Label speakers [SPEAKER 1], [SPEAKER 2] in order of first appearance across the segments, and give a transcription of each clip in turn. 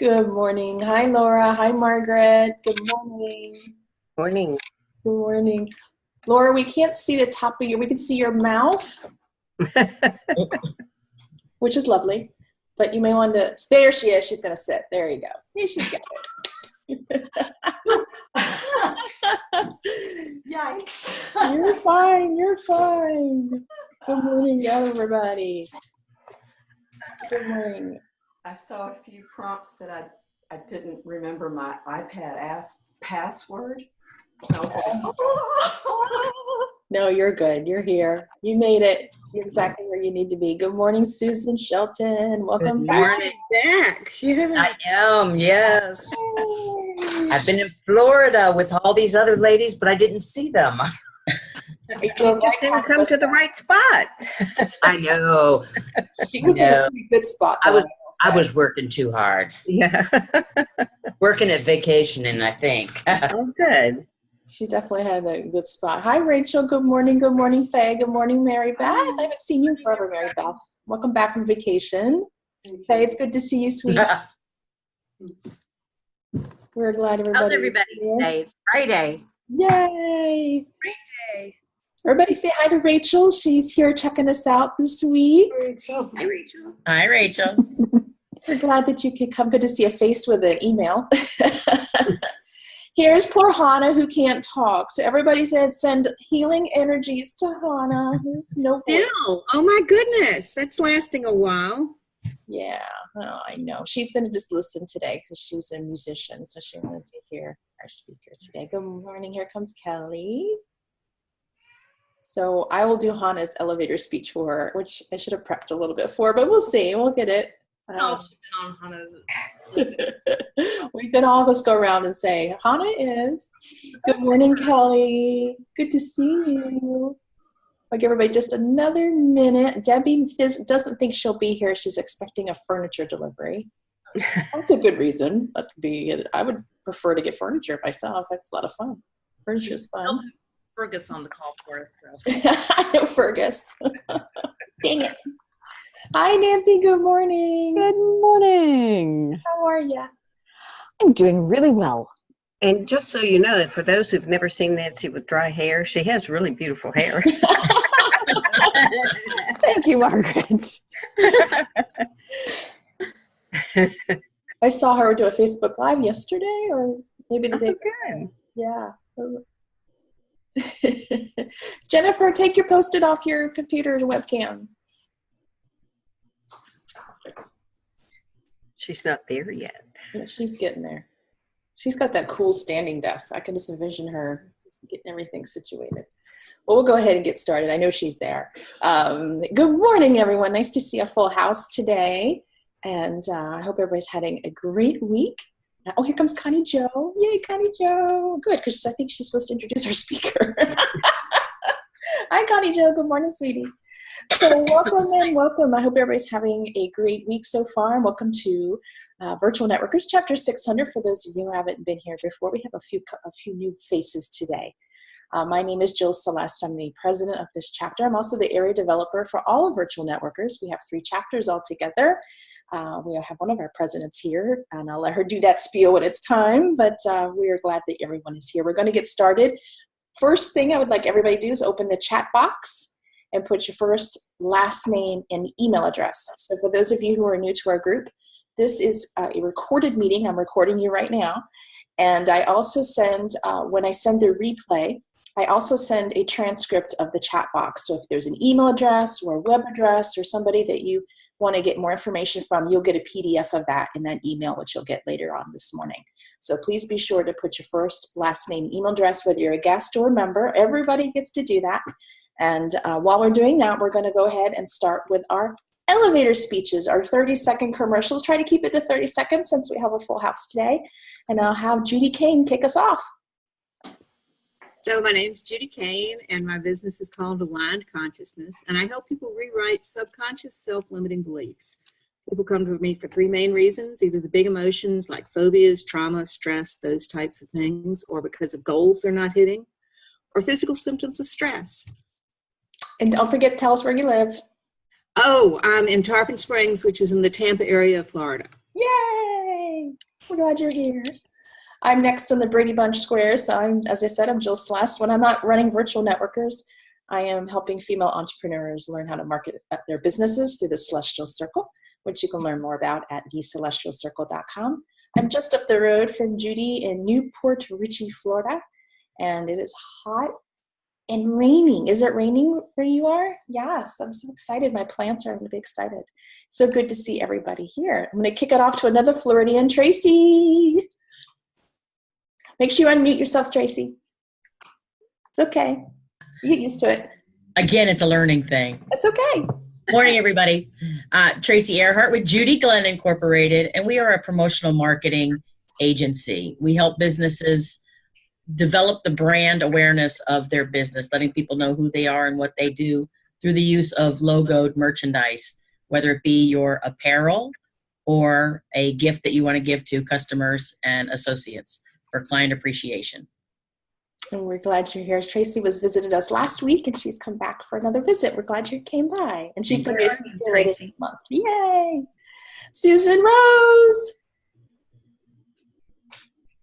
[SPEAKER 1] Good morning. Hi, Laura. Hi, Margaret. Good morning.
[SPEAKER 2] Morning.
[SPEAKER 1] Good morning. Laura, we can't see the top of we can see your mouth, which is lovely, but you may want to, there she is. She's going to sit. There you go. Here she's got it.
[SPEAKER 3] Yikes.
[SPEAKER 1] You're fine. You're fine. Good morning, everybody. Good morning.
[SPEAKER 3] I saw a few prompts that I didn't remember my iPad password. I was like, oh.
[SPEAKER 1] No, you're good. You're here. You made it. You're exactly where you need to be. Good morning, Susan Shelton. Welcome back.
[SPEAKER 4] Back. Yeah.
[SPEAKER 2] I am, yes. I've been in Florida with all these other ladies, but I didn't see them.
[SPEAKER 1] You drove right
[SPEAKER 4] Didn't
[SPEAKER 1] past
[SPEAKER 4] come
[SPEAKER 1] us.
[SPEAKER 4] to the right spot.
[SPEAKER 2] I know.
[SPEAKER 1] She was in a pretty good spot.
[SPEAKER 2] I
[SPEAKER 1] though,
[SPEAKER 2] was working too hard.
[SPEAKER 4] Yeah.
[SPEAKER 2] Working at vacationing, I think.
[SPEAKER 4] Oh, good.
[SPEAKER 1] She definitely had a good spot. Hi, Rachel. Good morning. Good morning, Faye. Good morning, Mary Beth. I haven't seen you forever, Mary Beth. Welcome back from vacation. Faye, it's good to see you, sweet. We're glad everybody.
[SPEAKER 2] How's everybody today? It's Friday.
[SPEAKER 1] Yay!
[SPEAKER 2] Great day.
[SPEAKER 1] Everybody say hi to Rachel. She's here checking us out this week.
[SPEAKER 2] Hi, Rachel.
[SPEAKER 5] Hi, Rachel.
[SPEAKER 1] We're glad that you could come. Good to see a face with an email. Here's poor Hannah who can't talk. So everybody said send healing energies to Hannah. Who's no voice.
[SPEAKER 4] Still. Oh, my goodness. That's lasting a while.
[SPEAKER 1] Yeah, oh, I know. She's going to just listen today because she's a musician, so she wanted to hear our speaker today. Good morning. Here comes Kelly. So I will do Hannah's elevator speech for her, which I should have prepped a little bit for, but we'll see. We'll get it.
[SPEAKER 5] I'll chip in on Hannah's.
[SPEAKER 1] We can all just go around and say, Hannah is. Good morning, Kelly. Good to see you. I'll give everybody just another minute. Debbie doesn't think she'll be here. She's expecting a furniture delivery. That's a good reason. That could be. I would prefer to get furniture myself. That's a lot of fun. Furniture's fun.
[SPEAKER 5] Fergus on the call for us, though.
[SPEAKER 1] I know Fergus. Dang it. Hi, Nancy. Good morning.
[SPEAKER 6] Good morning.
[SPEAKER 1] How are you?
[SPEAKER 6] I'm doing really well.
[SPEAKER 4] And just so you know, for those who've never seen Nancy with dry hair, she has really beautiful hair.
[SPEAKER 6] Thank you, Margaret.
[SPEAKER 1] I saw her do a Facebook Live yesterday, or maybe the day.
[SPEAKER 4] Good.
[SPEAKER 1] Yeah. Jennifer, take your Post-it off your computer to webcam.
[SPEAKER 4] She's not there yet.
[SPEAKER 1] Yeah, she's getting there. She's got that cool standing desk. I can just envision her getting everything situated. Well, we'll go ahead and get started. I know she's there. Good morning, everyone. Nice to see a full house today. And I hope everybody's having a great week. Oh, here comes Connie Jo. Yay, Connie Jo. Good, because I think she's supposed to introduce our speaker. Hi, Connie Jo. Good morning, sweetie. So welcome and welcome. I hope everybody's having a great week so far. And welcome to Virtual Networkers, Chapter 600. For those of you who haven't been here before, we have a few new faces today. My name is Jill Celeste. I'm the president of this chapter. I'm also the area developer for all of Virtual Networkers. We have 3 chapters altogether. We have one of our presidents here, and I'll let her do that spiel when it's time, but we are glad that everyone is here. We're going to get started. First thing I would like everybody to do is open the chat box and put your first, last name, and email address. So for those of you who are new to our group, this is a recorded meeting. I'm recording you right now. And I also send, when I send the replay, I also send a transcript of the chat box. So if there's an email address or a web address or somebody that you want to get more information from, you'll get a PDF of that in that email, which you'll get later on this morning. So please be sure to put your first, last name, email address, whether you're a guest or a member. Everybody gets to do that. And while we're doing that, we're going to go ahead and start with our elevator speeches, our 30-second commercials. Try to keep it to 30 seconds since we have a full house today. And I'll have Judy Kane kick us off.
[SPEAKER 7] So my name's Judy Kane, and my business is called Aligned Consciousness, and I help people rewrite subconscious self-limiting beliefs. People come to me for 3 main reasons, either the big emotions like phobias, trauma, stress, those types of things, or because of goals they're not hitting, or physical symptoms of stress.
[SPEAKER 1] And don't forget to tell us where you live.
[SPEAKER 7] Oh, I'm in Tarpon Springs, which is in the Tampa area of Florida.
[SPEAKER 1] Yay! We're glad you're here. I'm next on the Brady Bunch Square. So as I said, I'm Jill Celeste. When I'm not running virtual networkers, I am helping female entrepreneurs learn how to market their businesses through the Celestial Circle, which you can learn more about at thecelestialcircle.com. I'm just up the road from Judy in Newport Richey, Florida, and it is hot and raining. Is it raining where you are? Yes, I'm so excited. My plants are going to be excited. So good to see everybody here. I'm going to kick it off to another Floridian, Tracy. Make sure you unmute yourself, Tracy. It's okay. You get used to it.
[SPEAKER 8] Again, it's a learning thing.
[SPEAKER 1] It's okay.
[SPEAKER 8] Morning, everybody. Tracy Earhart with Judy Glenn Incorporated, and we are a promotional marketing agency. We help businesses develop the brand awareness of their business, letting people know who they are and what they do through the use of logoed merchandise, whether it be your apparel or a gift that you want to give to customers and associates for client appreciation.
[SPEAKER 1] And we're glad you're here. Tracy visited us last week, and she's come back for another visit. We're glad you came by. And she's going to be a speaker later this month. Yay! Susan Rose.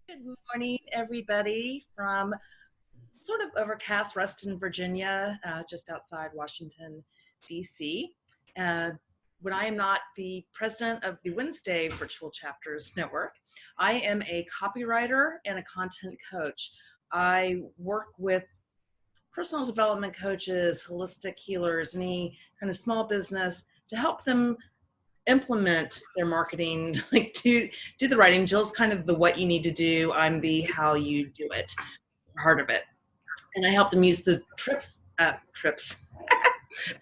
[SPEAKER 5] Good morning, everybody, from sort of overcast Reston, Virginia, just outside Washington, D.C. When I am not the president of the Wednesday Virtual Chapters Network, I am a copywriter and a content coach. I work with personal development coaches, holistic healers, any kind of small business to help them implement their marketing, like do the writing. Jill's kind of the what you need to do. I'm the how you do it part of it. And I help them use the the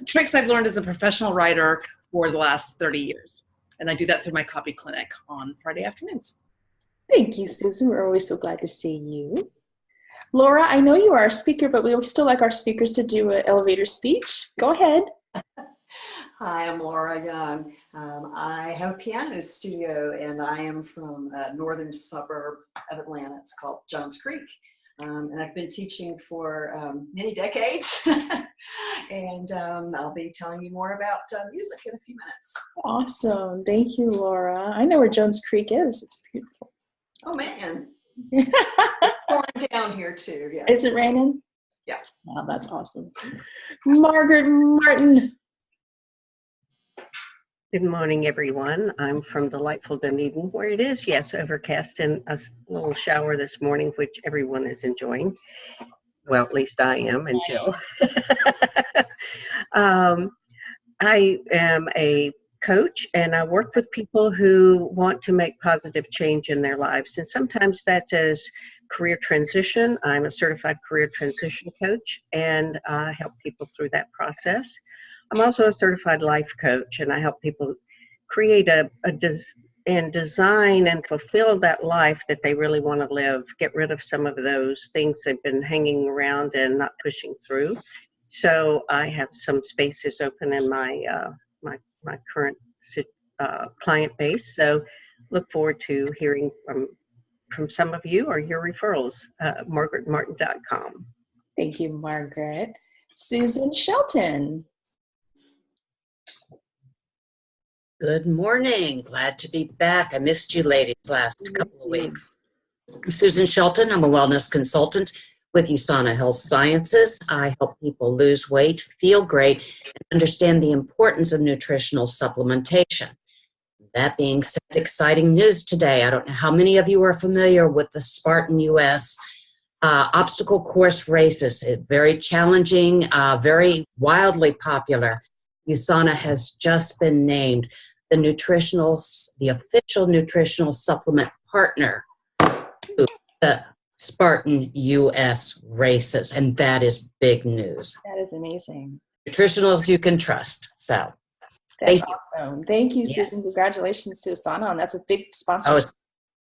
[SPEAKER 5] tricks I've learned as a professional writer for the last 30 years. And I do that through my copy clinic on Friday afternoons.
[SPEAKER 1] Thank you, Susan. We're always so glad to see you. Laura, I know you are a speaker, but we still like our speakers to do an elevator speech. Go ahead.
[SPEAKER 3] Hi, I'm Laura Young. I have a piano studio, and I am from a northern suburb of Atlanta. It's called Jones Creek. And I've been teaching for many decades. And I'll be telling you more about music in a few minutes.
[SPEAKER 1] Awesome. Thank you, Laura. I know where Jones Creek is. It's beautiful.
[SPEAKER 3] Oh, man. It's pouring down here, too. Yes.
[SPEAKER 1] Is it raining?
[SPEAKER 3] Yeah.
[SPEAKER 1] Wow, that's awesome. Margaret Martin.
[SPEAKER 4] Good morning, everyone. I'm from delightful Dunedin, where it is, yes, overcast and a little shower this morning, which everyone is enjoying. Well, at least I am, and Jill. I am a coach, and I work with people who want to make positive change in their lives. And sometimes that's as career transition. I'm a certified career transition coach, and I help people through that process. I'm also a certified life coach, and I help people create and design and fulfill that life that they really want to live, get rid of some of those things they've been hanging around and not pushing through. So I have some spaces open in my current client base. So look forward to hearing from some of you or your referrals, margaretmartin.com.
[SPEAKER 1] Thank you, Margaret. Susan Shelton.
[SPEAKER 2] Good morning. Glad to be back. I missed you ladies last couple of weeks. I'm Susan Shelton. I'm a wellness consultant with USANA Health Sciences. I help people lose weight, feel great, and understand the importance of nutritional supplementation. That being said, exciting news today. I don't know how many of you are familiar with the Spartan US obstacle course races. It's very challenging, very wildly popular. USANA has just been named the official nutritional supplement partner to the Spartan US races, and that is big news.
[SPEAKER 1] That is amazing.
[SPEAKER 2] Nutritionals you can trust. So,
[SPEAKER 1] That's
[SPEAKER 2] thank you.
[SPEAKER 1] awesome. Thank you,
[SPEAKER 2] Yes.
[SPEAKER 1] Susan. Congratulations to USANA, and that's a big sponsor.
[SPEAKER 2] Oh,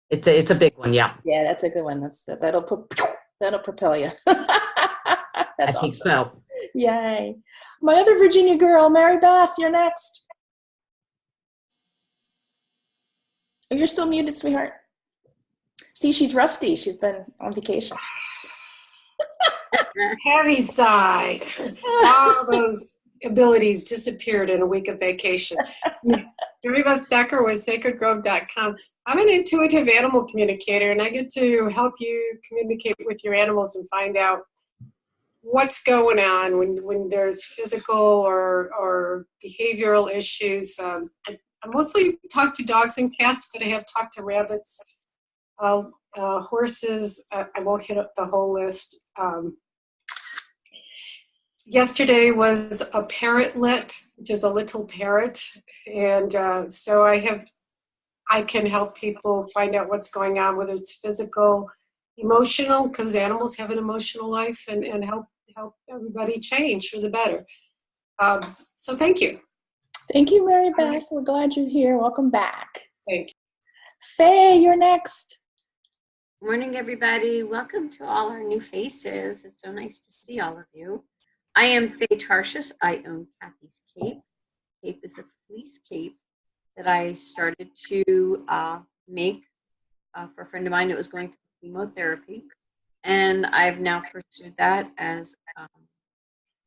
[SPEAKER 2] it's a big one, yeah.
[SPEAKER 1] Yeah, that's a good one. That'll propel you. That's
[SPEAKER 2] I think
[SPEAKER 1] awesome.
[SPEAKER 2] so.
[SPEAKER 1] Yay. My other Virginia girl, Mary Beth, you're next. Oh, you're still muted, sweetheart. See, she's rusty. She's been on vacation.
[SPEAKER 9] Heavy sigh. All those abilities disappeared in a week of vacation. Mary Beth Decker with sacredgrove.com. I'm an intuitive animal communicator, and I get to help you communicate with your animals and find out what's going on when there's physical or behavioral issues. I mostly talk to dogs and cats, but I have talked to rabbits, horses. I won't hit up the whole list. Yesterday was a parrotlet, which is a little parrot, and so I can help people find out what's going on, whether it's physical, emotional, because animals have an emotional life, and help everybody change for the better. So thank you.
[SPEAKER 1] Thank you, Mary Beth. We're glad you're here. Welcome back.
[SPEAKER 9] Thank you.
[SPEAKER 1] Faye, you're next.
[SPEAKER 10] Morning, everybody. Welcome to all our new faces. It's so nice to see all of you. I am Faye Tarshis. I own Kathy's Cape. Cape is a fleece cape that I started to make for a friend of mine that was going through chemotherapy. And I've now pursued that as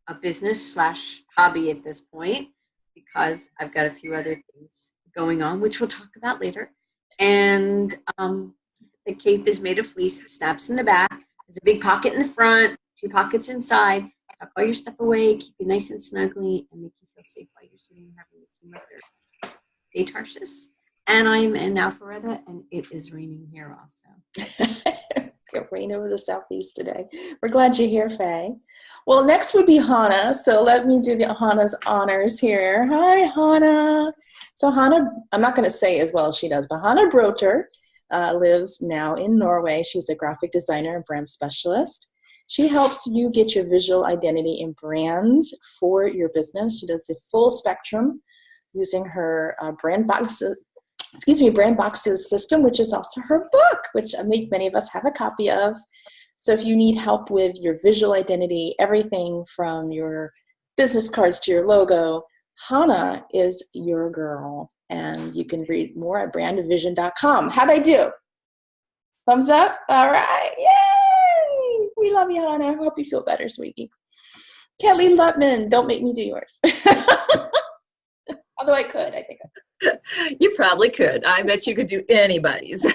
[SPEAKER 10] a business / hobby at this point, because I've got a few other things going on, which we'll talk about later. And the cape is made of fleece. It snaps in the back. There's a big pocket in the front, 2 pockets inside. Tuck all your stuff away, keep you nice and snuggly, and make you feel safe while you're sitting and having the chemotherapy. Faye Tarshis. And I'm in Alpharetta, and it is raining here also.
[SPEAKER 1] Get rain over the southeast today. We're glad you're here, Faye. Well, next would be Hannah. So let me do Hannah's honors here. Hi, Hannah. So Hannah, I'm not going to say as well as she does, but Hannah Broter lives now in Norway. She's a graphic designer and brand specialist. She helps you get your visual identity and brand for your business. She does the full spectrum using her brand boxes system, which is also her book, which I think many of us have a copy of. So if you need help with your visual identity, everything from your business cards to your logo, Hannah is your girl. And you can read more at brandvision.com. How'd I do? Thumbs up? All right. Yay! We love you, Hannah. I hope you feel better, sweetie. Kelly Lutman, don't make me do yours. Although I could, I think.
[SPEAKER 11] You probably could. I bet you could do anybody's.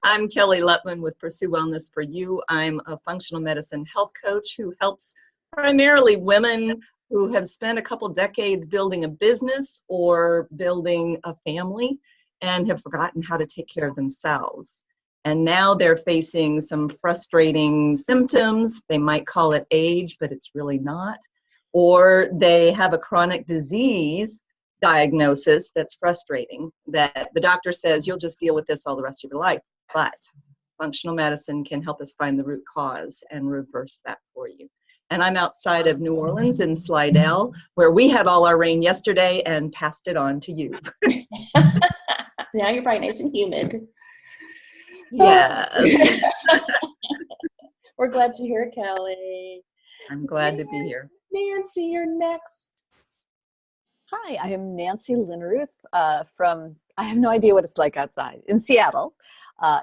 [SPEAKER 11] I'm Kelly Lutman with Pursue Wellness for You. I'm a functional medicine health coach who helps primarily women who have spent a couple decades building a business or building a family and have forgotten how to take care of themselves. And now they're facing some frustrating symptoms. They might call it age, but it's really not. Or they have a chronic disease diagnosis that's frustrating, that the doctor says you'll just deal with this all the rest of your life. But functional medicine can help us find the root cause and reverse that for you. And I'm outside of New Orleans in Slidell, where we had all our rain yesterday and passed it on to you.
[SPEAKER 1] Now you're probably nice and humid.
[SPEAKER 11] Yes.
[SPEAKER 1] We're glad you're here, Kelly.
[SPEAKER 11] I'm glad to be here.
[SPEAKER 1] Nancy, you're next.
[SPEAKER 6] Hi, I am Nancy Linneruth from, I have no idea what it's like outside, in Seattle.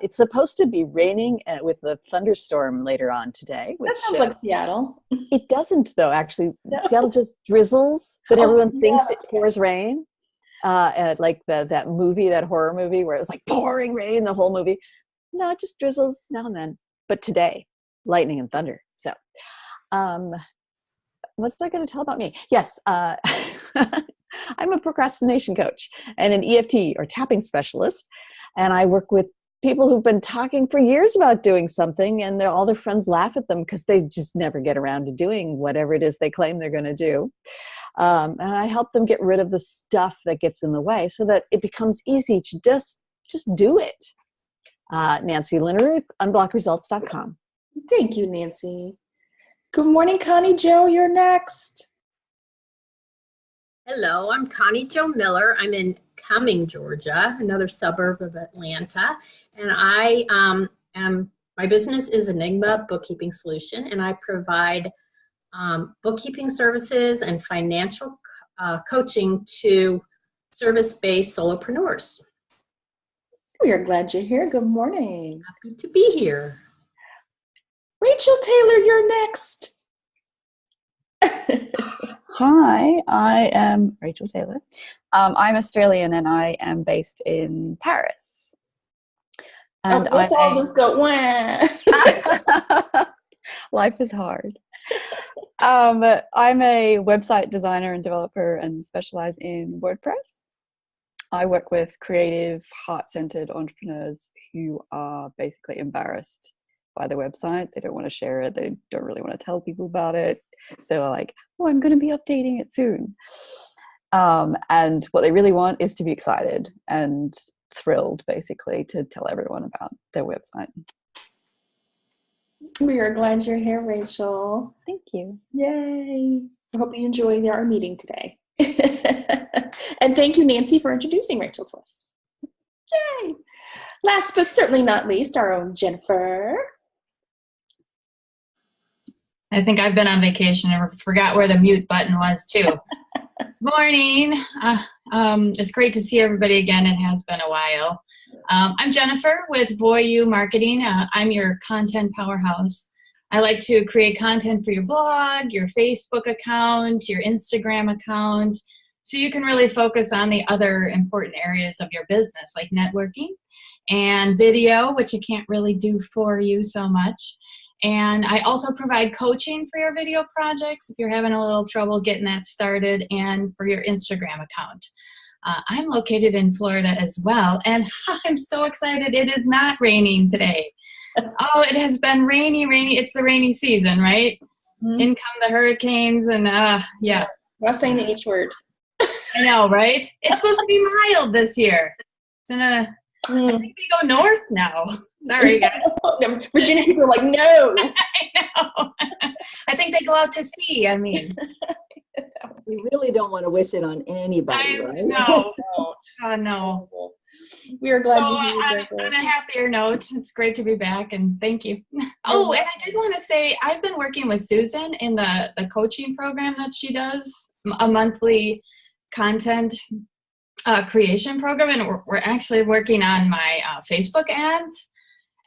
[SPEAKER 6] It's supposed to be raining with a thunderstorm later on today.
[SPEAKER 1] That sounds like Seattle.
[SPEAKER 6] It doesn't, though, actually. No. Seattle just drizzles, but everyone thinks it pours rain. Like that movie, that horror movie where it was like pouring rain the whole movie. No, it just drizzles now and then. But today, lightning and thunder. So what's that going to tell about me? Yes, I'm a procrastination coach and an EFT or tapping specialist. And I work with people who've been talking for years about doing something, and all their friends laugh at them because they just never get around to doing whatever it is they claim they're going to do. And I help them get rid of the stuff that gets in the way so that it becomes easy to just do it. Nancy Linneruth, unblockresults.com.
[SPEAKER 1] Thank you, Nancy. Good morning, Connie Joe. You're next.
[SPEAKER 12] Hello, I'm Connie Joe Miller. I'm in Cumming, Georgia, another suburb of Atlanta. And my business is Enigma Bookkeeping Solution, and I provide bookkeeping services and financial coaching to service-based solopreneurs.
[SPEAKER 1] We are glad you're here. Good morning.
[SPEAKER 12] Happy to be here.
[SPEAKER 1] Rachel Taylor, you're next.
[SPEAKER 13] Hi, I am Rachel Taylor. I'm Australian and I am based in Paris.
[SPEAKER 6] And
[SPEAKER 1] let's all just go, wah.
[SPEAKER 13] Life is hard. I'm a website designer and developer and specialize in WordPress. I work with creative, heart-centered entrepreneurs who are basically embarrassed by their website. They don't want to share it. They don't really want to tell people about it. They're like, oh, I'm going to be updating it soon. And what they really want is to be excited and thrilled, basically, to tell everyone about their website.
[SPEAKER 1] We are glad you're here, Rachel.
[SPEAKER 13] Thank you.
[SPEAKER 1] Yay. I hope you enjoyed our meeting today. And thank you, Nancy, for introducing Rachel to us. Yay. Last but certainly not least, our own Jennifer.
[SPEAKER 14] I think I've been on vacation and forgot where the mute button was too. Morning. It's great to see everybody again. It has been a while. I'm Jennifer with Voyu Marketing. I'm your content powerhouse. I like to create content for your blog, your Facebook account, your Instagram account, so you can really focus on the other important areas of your business, like networking and video, which I can't really do for you so much. And I also provide coaching for your video projects if you're having a little trouble getting that started, and for your Instagram account. I'm located in Florida as well, and I'm so excited. It is not raining today. Oh, it has been rainy. It's the rainy season, right? Mm-hmm. In come the hurricanes, and yeah.
[SPEAKER 1] I'm not saying the H word.
[SPEAKER 14] I know, right? It's supposed to be mild this year. I think they go north now. Sorry, guys.
[SPEAKER 1] Virginia people are like, no.
[SPEAKER 14] I know. I think they go out to sea, I mean.
[SPEAKER 11] We really don't want to wish it on anybody, right?
[SPEAKER 14] No. No.
[SPEAKER 1] We are glad you
[SPEAKER 14] here. On a happier note, it's great to be back, and thank you. Oh, and I did want to say, I've been working with Susan in the coaching program that she does, a monthly content creation program, and we're actually working on my Facebook ads.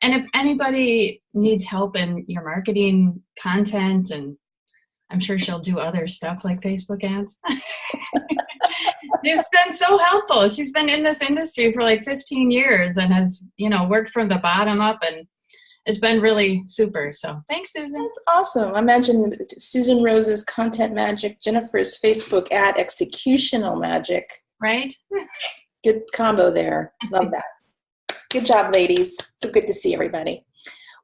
[SPEAKER 14] And if anybody needs help in your marketing content, and I'm sure she'll do other stuff like Facebook ads. She's been so helpful. She's been in this industry for like 15 years and has, worked from the bottom up, and it's been really super. So thanks, Susan.
[SPEAKER 1] That's awesome. I imagine Susan Rose's content magic, Jennifer's Facebook ad executional magic.
[SPEAKER 14] Right?
[SPEAKER 1] Good combo there. Love that. Good job, ladies. So good to see everybody.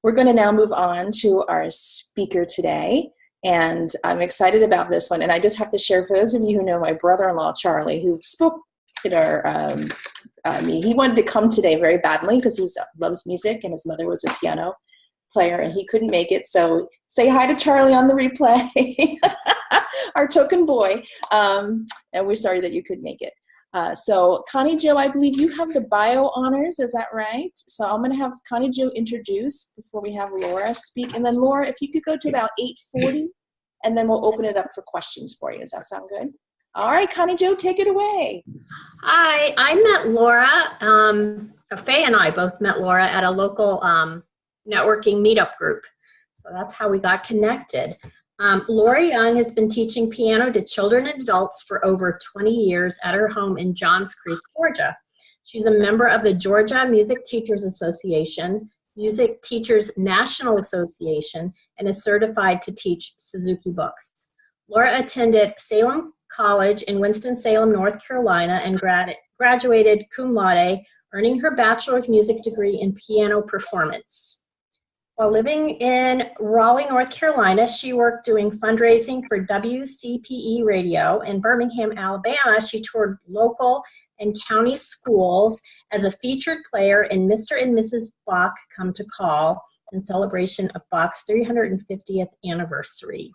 [SPEAKER 1] We're going to now move on to our speaker today, and I'm excited about this one. And I just have to share, for those of you who know my brother-in-law, Charlie, who spoke at our meeting, he wanted to come today very badly because he loves music, and his mother was a piano player, and he couldn't make it. So say hi to Charlie on the replay, our token boy, and we're sorry that you couldn't make it. So Connie Jo, I believe you have the bio honors, is that right? So I'm going to have Connie Jo introduce before we have Laura speak. And then Laura, if you could go to about 8:40, and then we'll open it up for questions for you. Does that sound good? All right, Connie Jo, take it away.
[SPEAKER 12] Hi, I met Laura, Faye and I both met Laura at a local networking meetup group. So that's how we got connected. Laura Young has been teaching piano to children and adults for over 20 years at her home in Johns Creek, Georgia. She's a member of the Georgia Music Teachers Association, Music Teachers National Association, and is certified to teach Suzuki books. Laura attended Salem College in Winston-Salem, North Carolina, and graduated cum laude, earning her Bachelor of Music degree in piano performance. While living in Raleigh, North Carolina, she worked doing fundraising for WCPE Radio. In Birmingham, Alabama, she toured local and county schools as a featured player in Mr. and Mrs. Bach Come to Call in celebration of Bach's 350th anniversary.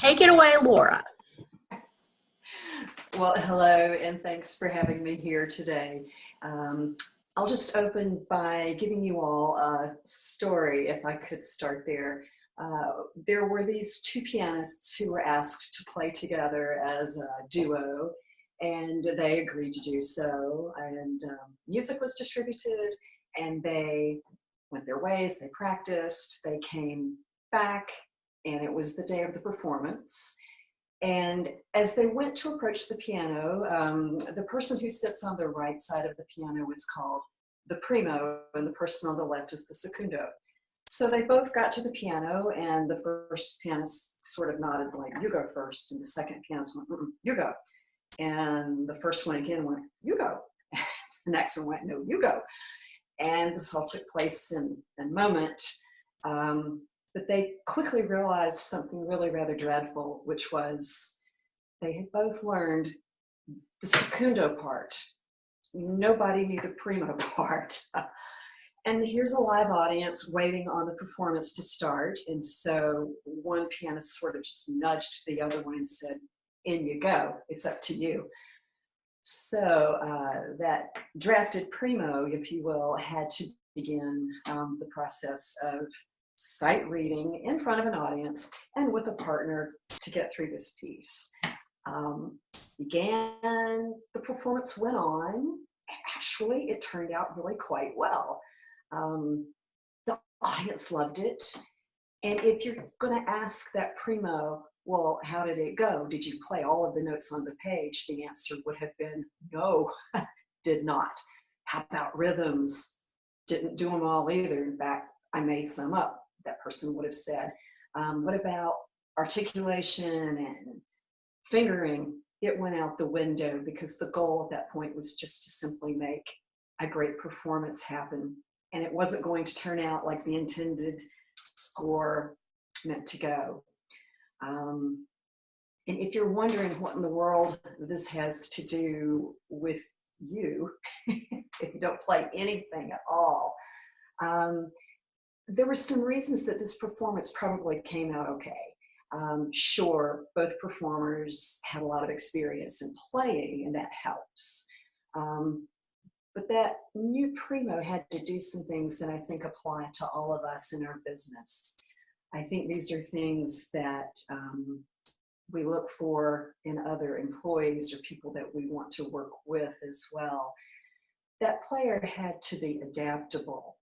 [SPEAKER 12] Take it away, Laura.
[SPEAKER 3] Well, hello, and thanks for having me here today. I'll just open by giving you all a story, if I could start there. There were these two pianists who were asked to play together as a duo, and they agreed to do so. And music was distributed, and they went their ways, they practiced, they came back, and it was the day of the performance. And as they went to approach the piano, the person who sits on the right side of the piano is called the primo, and the person on the left is the secundo. So they both got to the piano, and the first pianist sort of nodded like, you go first, and the second pianist went, you go. And the first one again went, you go. The next one went, no, you go. And this all took place in a moment. But they quickly realized something really rather dreadful, which was they had both learned the secundo part. Nobody knew the primo part. And here's a live audience waiting on the performance to start. And so one pianist sort of just nudged the other one and said, in you go, it's up to you. So that drafted primo, if you will, had to begin the process of sight reading in front of an audience and with a partner to get through this piece. The performance went on, and actually it turned out really quite well. The audience loved it. And if you're going to ask that primo, well, how did it go? Did you play all of the notes on the page? The answer would have been no, did not. How about rhythms? Didn't do them all either. In fact, I made some up, that person would have said. What about articulation and fingering? It went out the window because the goal at that point was just to simply make a great performance happen. And it wasn't going to turn out like the intended score meant to go. And if you're wondering what in the world this has to do with you, if you don't play anything at all, there were some reasons that this performance probably came out okay. Sure, both performers had a lot of experience in playing, and that helps. But that new primo had to do some things that I think apply to all of us in our business. I think these are things that we look for in other employees or people that we want to work with as well. That player had to be adaptable,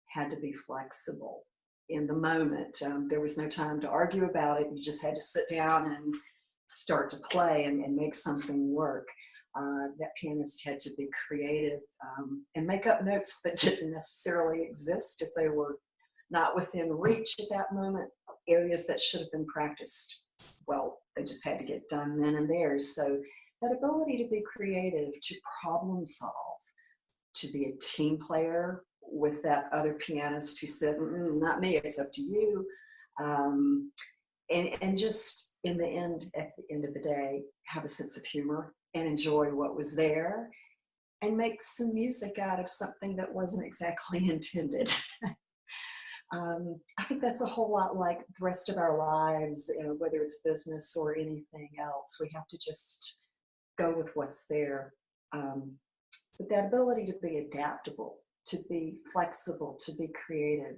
[SPEAKER 3] had to be flexible in the moment. There was no time to argue about it. You just had to sit down and start to play and make something work. That pianist had to be creative and make up notes that didn't necessarily exist if they were not within reach at that moment. Areas that should have been practiced, well, they just had to get done then and there. So that ability to be creative, to problem solve, to be a team player with that other pianist who said, not me, it's up to you. And just in the end, at the end of the day, have a sense of humor and enjoy what was there and make some music out of something that wasn't exactly intended. I think that's a whole lot like the rest of our lives, whether it's business or anything else. We have to just go with what's there. But that ability to be adaptable, to be flexible, to be creative,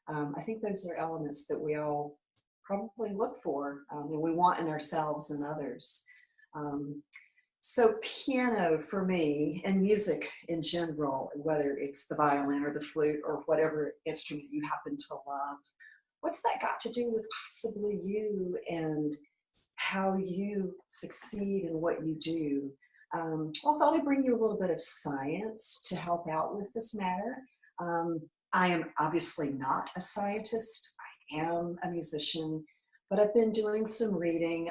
[SPEAKER 3] I think those are elements that we all probably look for and we want in ourselves and others. So piano for me, and music in general, whether it's the violin or the flute or whatever instrument you happen to love, what's that got to do with possibly you and how you succeed in what you do? Well, I thought I'd bring you a little bit of science to help out with this matter. I am obviously not a scientist. I am a musician. But I've been doing some reading.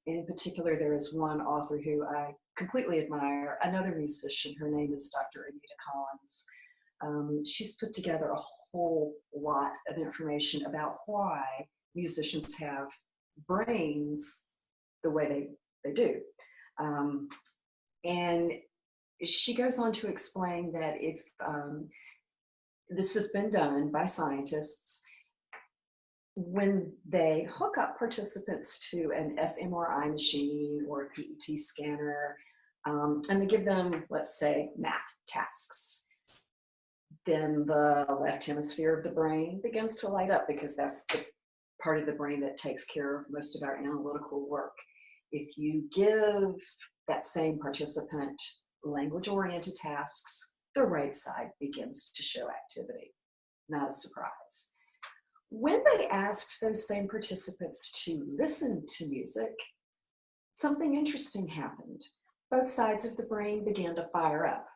[SPEAKER 3] In particular, there is one author who I completely admire, another musician. Her name is Dr. Anita Collins. She's put together a whole lot of information about why musicians have brains the way they do. And she goes on to explain that if this has been done by scientists, when they hook up participants to an fMRI machine or a PET scanner, and they give them, let's say, math tasks, then the left hemisphere of the brain begins to light up because that's the part of the brain that takes care of most of our analytical work. If you give that same participant language-oriented tasks, the right side begins to show activity. Not a surprise. When they asked those same participants to listen to music, something interesting happened. Both sides of the brain began to fire up.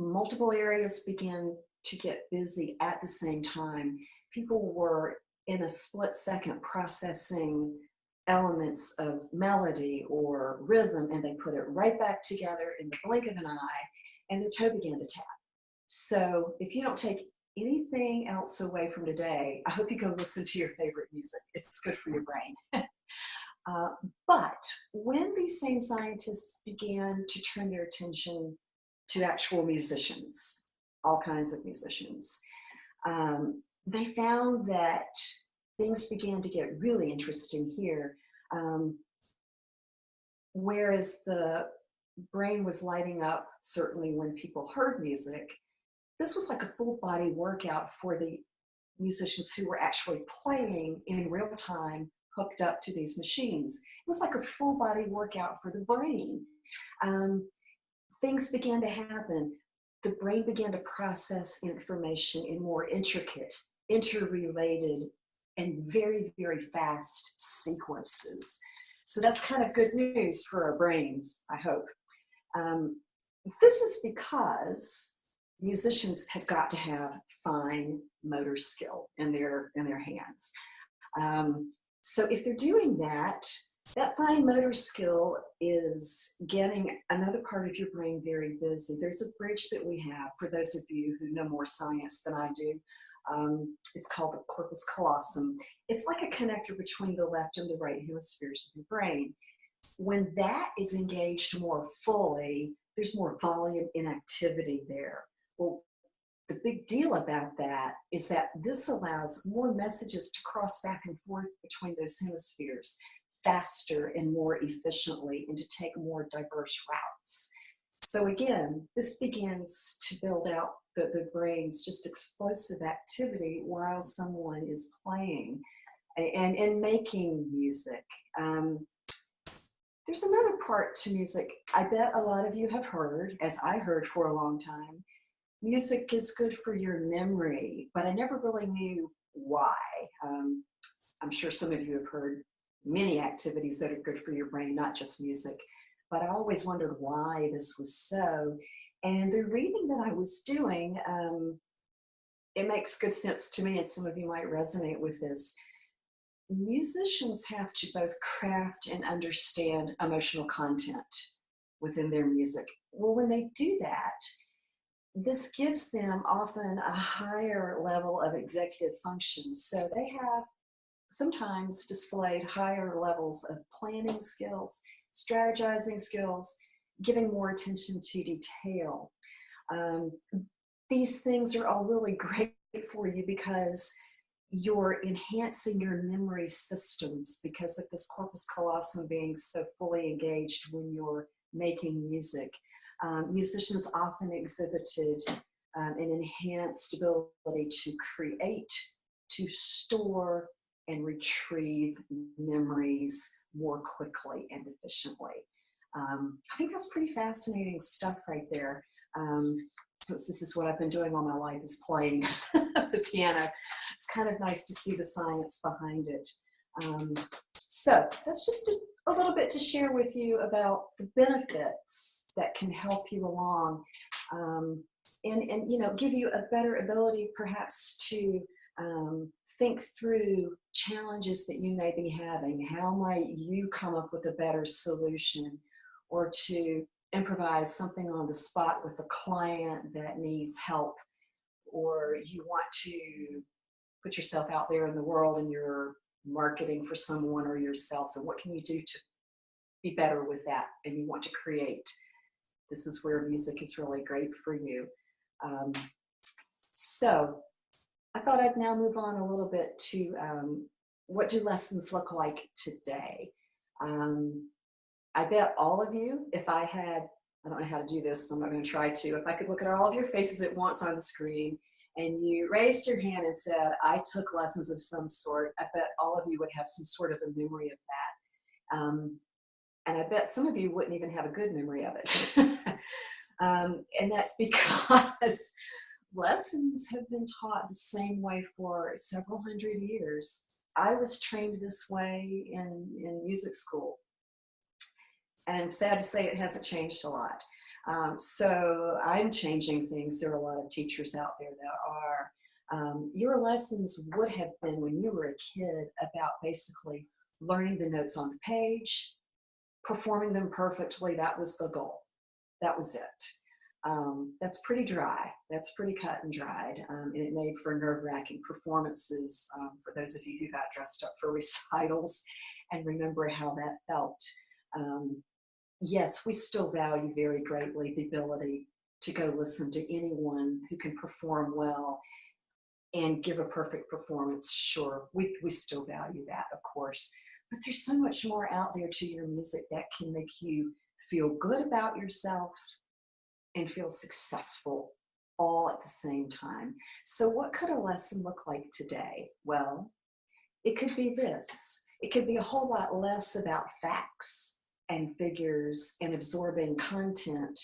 [SPEAKER 3] multiple areas began to get busy at the same time. People were in a split second processing elements of melody or rhythm, and they put it right back together in the blink of an eye, and their toe began to tap. So if you don't take anything else away from today, I hope you go listen to your favorite music. It's good for your brain. But when these same scientists began to turn their attention to actual musicians, all kinds of musicians, they found that things began to get really interesting here. Whereas the brain was lighting up, certainly when people heard music, this was like a full body workout for the musicians who were actually playing in real time, hooked up to these machines. It was like a full body workout for the brain. Things began to happen. The brain began to process information in more intricate, interrelated, and very, very fast sequences. So that's kind of good news for our brains, I hope. This is because musicians have got to have fine motor skill in their hands. So if they're doing that, that fine motor skill is getting another part of your brain very busy. There's a bridge that we have, for those of you who know more science than I do. It's called the corpus callosum. It's like a connector between the left and the right hemispheres of your brain. When that is engaged more fully, there's more volume in activity there. Well, the big deal about that is that this allows more messages to cross back and forth between those hemispheres faster and more efficiently, and to take more diverse routes. So again, this begins to build out the brain's just explosive activity while someone is playing and making music. There's another part to music I bet a lot of you have heard, as I heard for a long time. Music is good for your memory, but I never really knew why. I'm sure some of you have heard many activities that are good for your brain, not just music, but I always wondered why this was so. And the reading that I was doing, it makes good sense to me, and some of you might resonate with this. Musicians have to both craft and understand emotional content within their music. Well, when they do that, this gives them often a higher level of executive function. So they have sometimes displayed higher levels of planning skills, strategizing skills, giving more attention to detail. These things are all really great for you because you're enhancing your memory systems because of this corpus callosum being so fully engaged when you're making music. Musicians often exhibited an enhanced ability to create, to store, and retrieve memories more quickly and efficiently. I think that's pretty fascinating stuff right there. Since this is what I've been doing all my life, is playing the piano. It's kind of nice to see the science behind it. So that's just a little bit to share with you about the benefits that can help you along, and you know, give you a better ability perhaps to think through challenges that you may be having. How might you come up with a better solution, or to improvise something on the spot with a client that needs help, or you want to put yourself out there in the world and you're marketing for someone or yourself, and what can you do to be better with that, and you want to create. This is where music is really great for you. So I thought I'd now move on a little bit to what do lessons look like today? I bet all of you, if I had, I don't know how to do this, so I'm not going to try to, if I could look at all of your faces at once on the screen and you raised your hand and said, I took lessons of some sort, I bet all of you would have some sort of a memory of that. And I bet some of you wouldn't even have a good memory of it. And that's because lessons have been taught the same way for several hundred years. I was trained this way in music school. And I'm sad to say it hasn't changed a lot. So I'm changing things. There are a lot of teachers out there that are. Your lessons would have been, when you were a kid, about basically learning the notes on the page, performing them perfectly. That was the goal. That was it. That's pretty dry. That's pretty cut and dried. And it made for nerve-wracking performances for those of you who got dressed up for recitals and remember how that felt. Yes, we still value very greatly the ability to go listen to anyone who can perform well and give a perfect performance. Sure, we still value that, of course. But there's so much more out there to your music that can make you feel good about yourself and feel successful all at the same time. So what could a lesson look like today? Well, it could be this. It could be a whole lot less about facts and figures and absorbing content.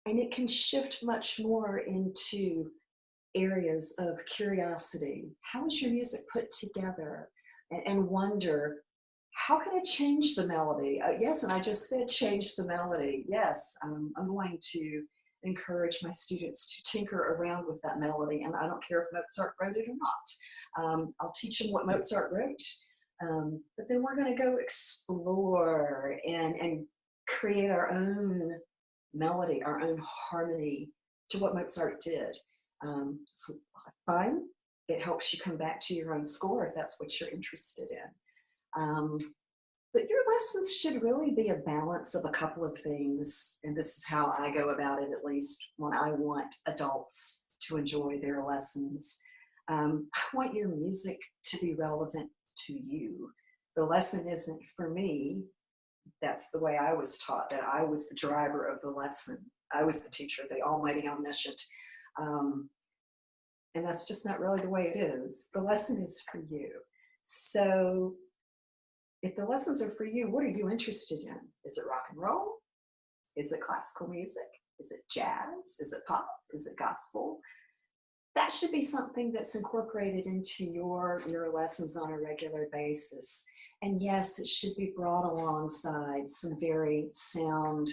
[SPEAKER 3] And it can shift much more into areas of curiosity. How is your music put together? And wonder, how can I change the melody? Yes, and I just said change the melody. Yes, I'm going to encourage my students to tinker around with that melody, and I don't care if Mozart wrote it or not. I'll teach them what Mozart wrote, but then we're going to go explore and create our own melody, our own harmony to what Mozart did. It's a lot of fun. It helps you come back to your own score if that's what you're interested in. But your lessons should really be a balance of a couple of things, and this is how I go about it, at least when I want adults to enjoy their lessons. I want your music to be relevant to you. The lesson isn't for me. That's the way I was taught, that I was the driver of the lesson. I was the teacher, the almighty omniscient. And that's just not really the way it is. The lesson is for you. So if the lessons are for you, what are you interested in? Is it rock and roll? Is it classical music? Is it jazz? Is it pop? Is it gospel? That should be something that's incorporated into your lessons on a regular basis. And yes, it should be brought alongside some very sound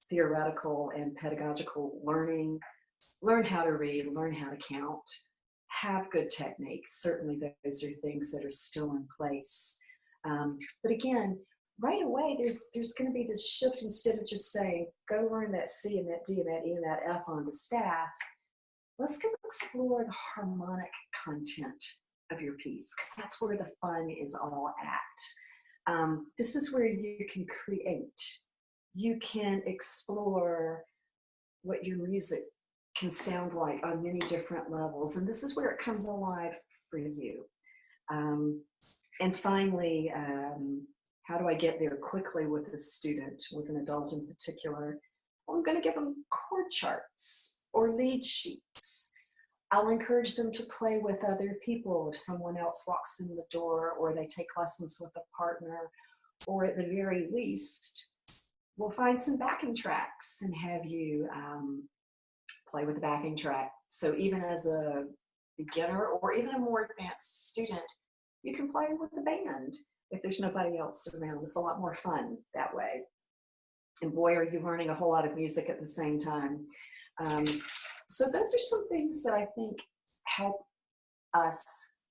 [SPEAKER 3] theoretical and pedagogical learning. Learn how to read, learn how to count, have good techniques. Certainly those are things that are still in place. But again, right away, there's going to be this shift. Instead of just saying, go learn that C and that D and that E and that F on the staff, let's go explore the harmonic content of your piece, because that's where the fun is all at. This is where you can create. You can explore what your music can sound like on many different levels, and this is where it comes alive for you. And finally, how do I get there quickly with a student, with an adult in particular? Well, I'm going to give them chord charts or lead sheets. I'll encourage them to play with other people if someone else walks in the door, or they take lessons with a partner, or at the very least, we'll find some backing tracks and have you play with the backing track. So even as a beginner or even a more advanced student, you can play with the band if there's nobody else around. It's a lot more fun that way. And boy, are you learning a whole lot of music at the same time. So those are some things that I think help us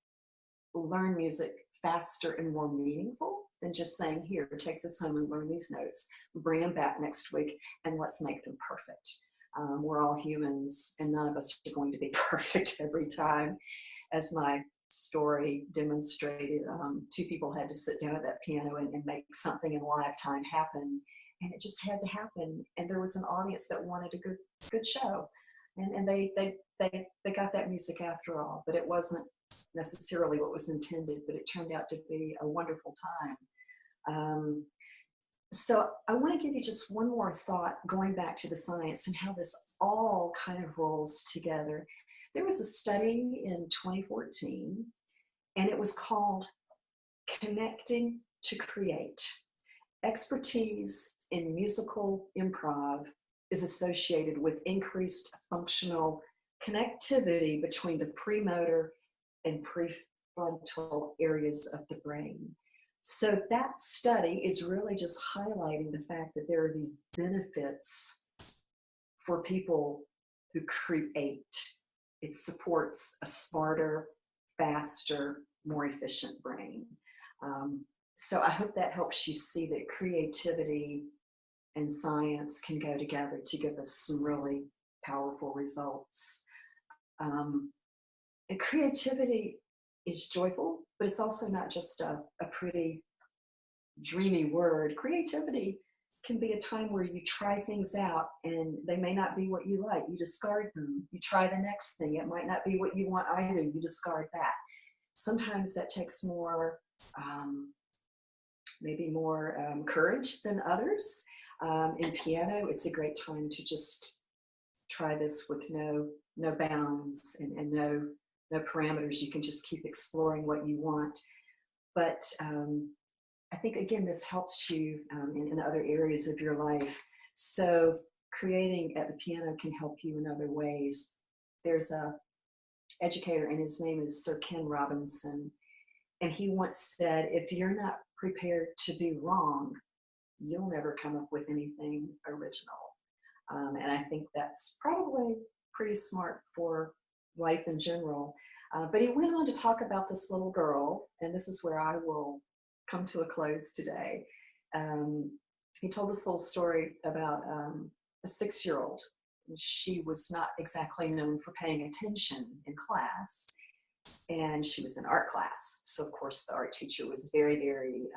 [SPEAKER 3] learn music faster and more meaningful than just saying, here, take this home and learn these notes, bring them back next week, and let's make them perfect. We're all humans, and none of us are going to be perfect every time. As my story demonstrated, two people had to sit down at that piano and make something in live time happen, and it just had to happen. And there was an audience that wanted a good show, and they got that music after all. But it wasn't necessarily what was intended, but it turned out to be a wonderful time. So I want to give you just one more thought, going back to the science and how this all kind of rolls together. There was a study in 2014, and it was called Connecting to Create. Expertise in musical improv is associated with increased functional connectivity between the premotor and prefrontal areas of the brain. So that study is really just highlighting the fact that there are these benefits for people who create. It supports a smarter, faster, more efficient brain. So I hope that helps you see that creativity and science can go together to give us some really powerful results. And creativity is joyful, but it's also not just a pretty dreamy word. Creativity can be a time where you try things out and they may not be what you like. You discard them. You try the next thing. It might not be what you want either. You discard that. Sometimes that takes more, maybe more courage than others. In piano, it's a great time to just try this with no bounds and no parameters. You can just keep exploring what you want. But I think, again, this helps you in other areas of your life. So creating at the piano can help you in other ways. There's a educator, and his name is Sir Ken Robinson, and he once said, if you're not prepared to be wrong, you'll never come up with anything original. And I think that's probably pretty smart for life in general. But he went on to talk about this little girl, and this is where I will come to a close today. He told this little story about a 6-year-old. She was not exactly known for paying attention in class, and she was in art class. So of course the art teacher was very, very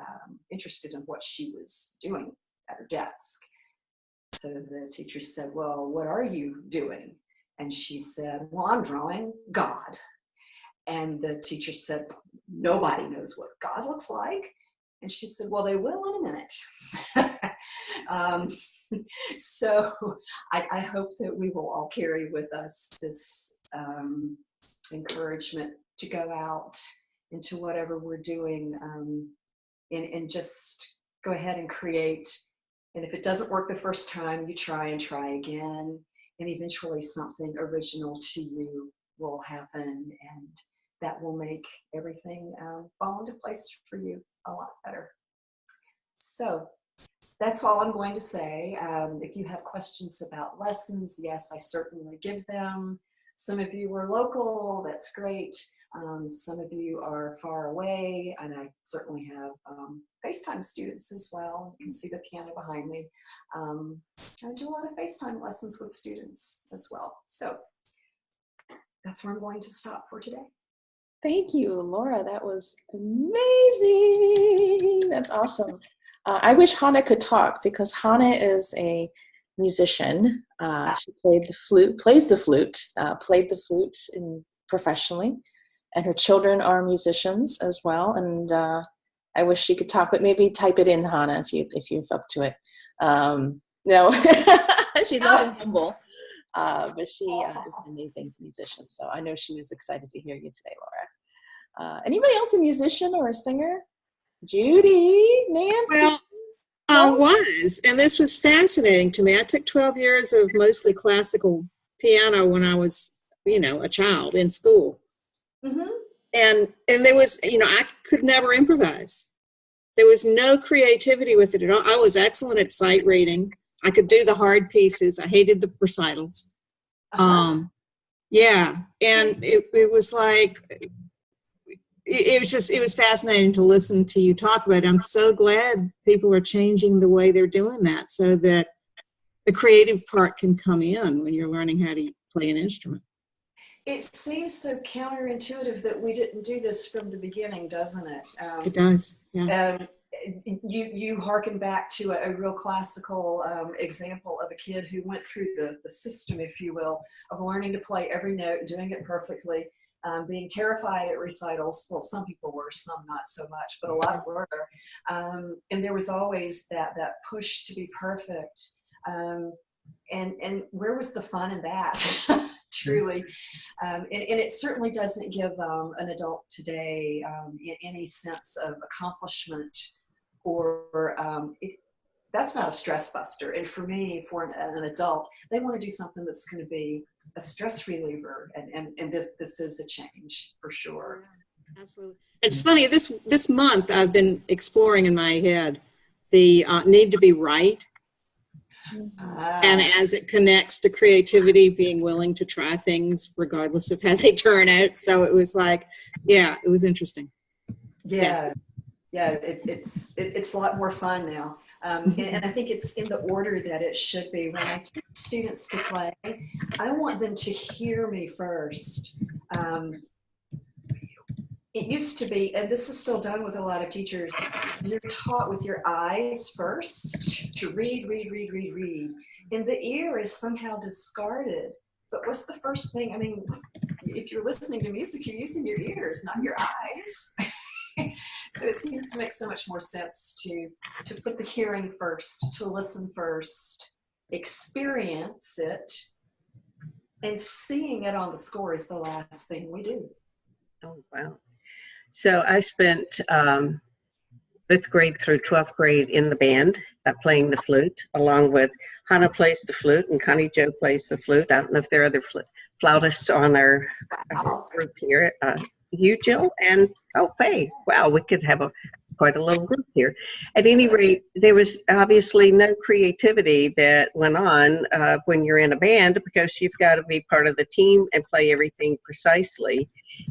[SPEAKER 3] interested in what she was doing at her desk. So the teacher said, well, what are you doing? And she said, well, I'm drawing God. And the teacher said, nobody knows what God looks like. And she said, well, they will in a minute. So I hope that we will all carry with us this encouragement to go out into whatever we're doing and just go ahead and create. And if it doesn't work the first time, you try and try again. And eventually something original to you will happen. And that will make everything fall into place for you a lot better. So that's all I'm going to say. If you have questions about lessons, yes, I certainly give them. Some of you are local, that's great. Some of you are far away, and I certainly have FaceTime students as well. You can see the piano behind me. I do a lot of FaceTime lessons with students as well. So that's where I'm going to stop for today.
[SPEAKER 1] Thank you, Laura. That was amazing. That's awesome. I wish Hannah could talk, because Hannah is a musician. She plays the flute professionally, and her children are musicians as well. And I wish she could talk, but maybe type it in, Hannah, if you're up to it. No, she's also humble, but she is an amazing musician. So I know she was excited to hear you today, Laura. Anybody else a musician or a singer? Judy, Nancy?
[SPEAKER 7] Well, I was, and this was fascinating to me. I took 12 years of mostly classical piano when I was, a child in school. Mm-hmm. And there was, I could never improvise. There was no creativity with it at all. I was excellent at sight reading. I could do the hard pieces. I hated the recitals. Yeah, and it was like, it was fascinating to listen to you talk about it. I'm so glad people are changing the way they're doing that so that the creative part can come in when you're learning how to play an instrument.
[SPEAKER 3] It seems so counterintuitive that we didn't do this from the beginning, doesn't it?
[SPEAKER 7] It does, yeah.
[SPEAKER 3] You hearken back to a real classical example of a kid who went through the system, if you will, of learning to play every note, doing it perfectly, being terrified at recitals. Well, some people were, some not so much, but a lot were. And there was always that push to be perfect. And where was the fun in that? Truly. And it certainly doesn't give an adult today any sense of accomplishment or that's not a stress buster. And for me, for an adult, they want to do something that's going to be a stress reliever. And this is a change for sure.
[SPEAKER 7] Absolutely. It's funny, this month I've been exploring in my head the need to be right. And as it connects to creativity, being willing to try things regardless of how they turn out. So it was like, yeah, it was interesting.
[SPEAKER 3] Yeah, it's a lot more fun now. And I think it's in the order that it should be. When I teach students to play, I want them to hear me first. It used to be, and this is still done with a lot of teachers, you're taught with your eyes first to read. And the ear is somehow discarded. But what's the first thing? I mean, if you're listening to music, you're using your ears, not your eyes. So it seems to make so much more sense to put the hearing first, to listen first, experience it, and seeing it on the score is the last thing we do.
[SPEAKER 4] Oh, wow. So I spent 5th grade through 12th grade in the band playing the flute, along with Hannah plays the flute and Connie Jo plays the flute. I don't know if there are other flautists on our group here. You, Jill, and Faye. Wow, we could have quite a little group here. At any rate, there was obviously no creativity that went on when you're in a band, because you've got to be part of the team and play everything precisely.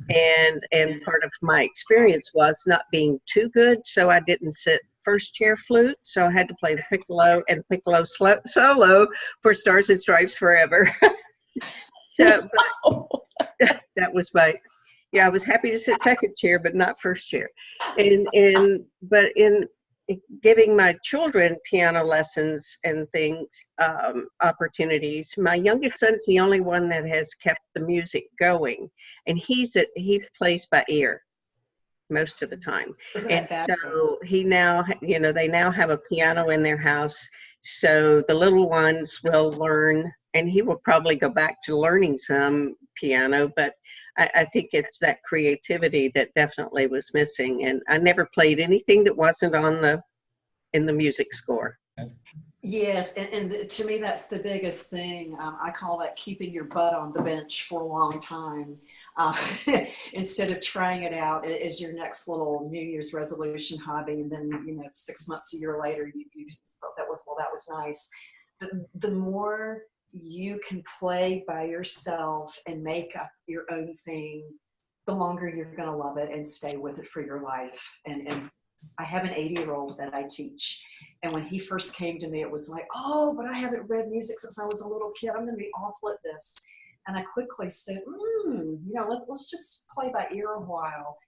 [SPEAKER 4] And part of my experience was not being too good, so I didn't sit first chair flute, so I had to play the piccolo and piccolo solo for Stars and Stripes Forever. So but that was my. Yeah, I was happy to sit second chair, but not first chair. But in giving my children piano lessons and things, opportunities, my youngest son's the only one that has kept the music going, and he plays by ear most of the time. And so he now, they now have a piano in their house, so the little ones will learn, and he will probably go back to learning some piano, but I think it's that creativity that definitely was missing. And I never played anything that wasn't in the music score.
[SPEAKER 3] Yes, and to me, that's the biggest thing. I call that keeping your butt on the bench for a long time. Instead of trying it out as your next little New Year's resolution hobby, and then 6 months, a year later, you thought that was nice. The more you can play by yourself and make up your own thing, the longer you're going to love it and stay with it for your life. And I have an 80-year-old that I teach, and when he first came to me, it was like, oh, but I haven't read music since I was a little kid. I'm going to be awful at this. And I quickly said, let's just play by ear a while.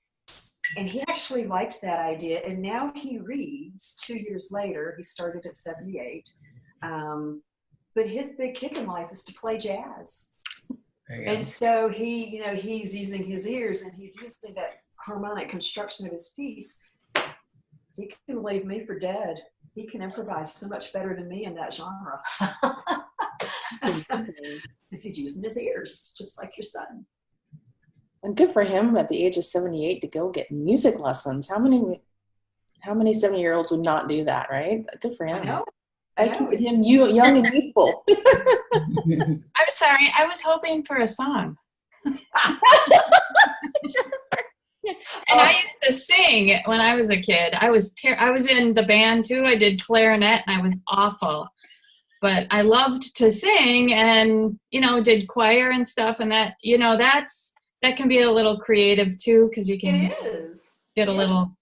[SPEAKER 3] And he actually liked that idea. And now he reads 2 years later. He started at 78. But his big kick in life is to play jazz. And so he's using his ears, and he's using that harmonic construction of his piece. He can leave me for dead. He can improvise so much better than me in that genre. Because he's using his ears, just like your son.
[SPEAKER 1] And good for him at the age of 78 to go get music lessons. How many 70-year-olds would not do that, right? Good for him. I keep him young and youthful.
[SPEAKER 14] I'm sorry, I was hoping for a song. And I used to sing when I was a kid. I was in the band too. I did clarinet, and I was awful. But I loved to sing, and did choir and stuff, and that that can be a little creative too, because you can get a little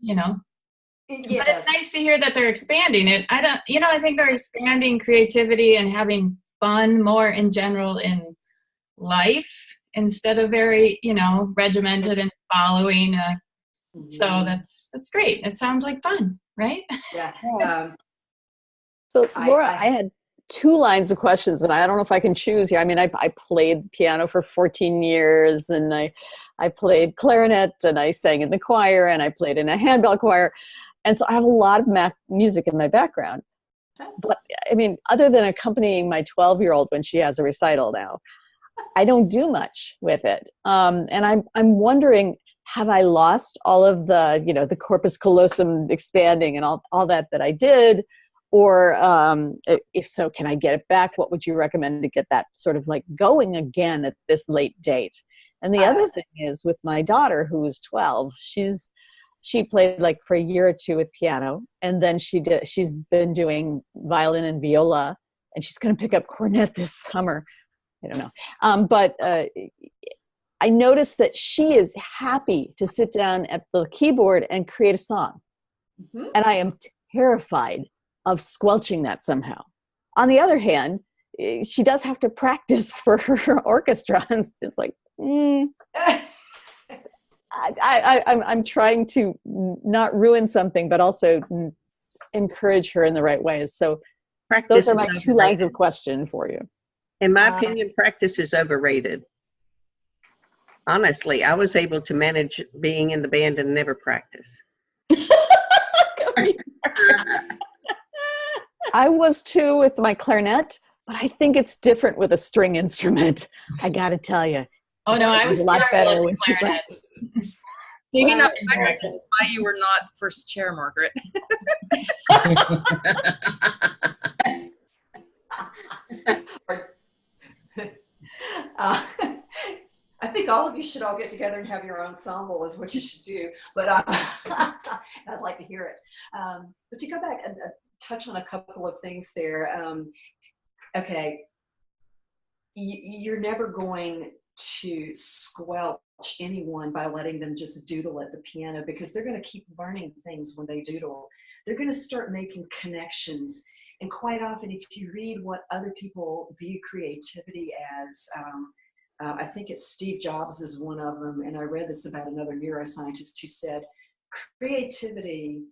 [SPEAKER 14] But it's nice to hear that they're expanding it. I think they're expanding creativity and having fun more in general in life, instead of very, regimented and following. So that's great. It sounds like fun, right?
[SPEAKER 3] Yeah.
[SPEAKER 6] So Laura, I had 2 lines of questions, and I don't know if I can choose here. I mean, I played piano for 14 years, and I played clarinet, and I sang in the choir, and I played in a handbell choir. And so I have a lot of music in my background. But I mean, other than accompanying my 12-year-old when she has a recital now, I don't do much with it. And I'm wondering, have I lost all of the, the corpus callosum expanding and all that I did? Or if so, can I get it back? What would you recommend to get that sort of like going again at this late date? And the other thing is with my daughter, who is 12, she played like for a year or two with piano, and then she's been doing violin and viola, and she's going to pick up cornet this summer. I don't know. But I noticed that she is happy to sit down at the keyboard and create a song. Mm-hmm. And I am terrified of squelching that somehow. On the other hand, she does have to practice for her orchestra. And it's like, I'm trying to not ruin something, but also encourage her in the right ways. So those are my two lines of question for you.
[SPEAKER 4] In my opinion, practice is overrated. Honestly, I was able to manage being in the band and never practice.
[SPEAKER 6] I was too with my clarinet, but I think it's different with a string instrument. I got to tell you.
[SPEAKER 14] Oh no, I was
[SPEAKER 6] a lot better when she
[SPEAKER 14] clarinet.
[SPEAKER 6] practiced.
[SPEAKER 5] Maybe not why you were not first chair, Margaret.
[SPEAKER 3] I think all of you should all get together and have your ensemble is what you should do. But I'd like to hear it. But to go back and touch on a couple of things there. Okay, you're never going to squelch anyone by letting them just doodle at the piano, because they're going to keep learning things when they doodle. They're going to start making connections. And quite often, if you read what other people view creativity as, I think it's Steve Jobs is one of them, and I read this about another neuroscientist who said, creativity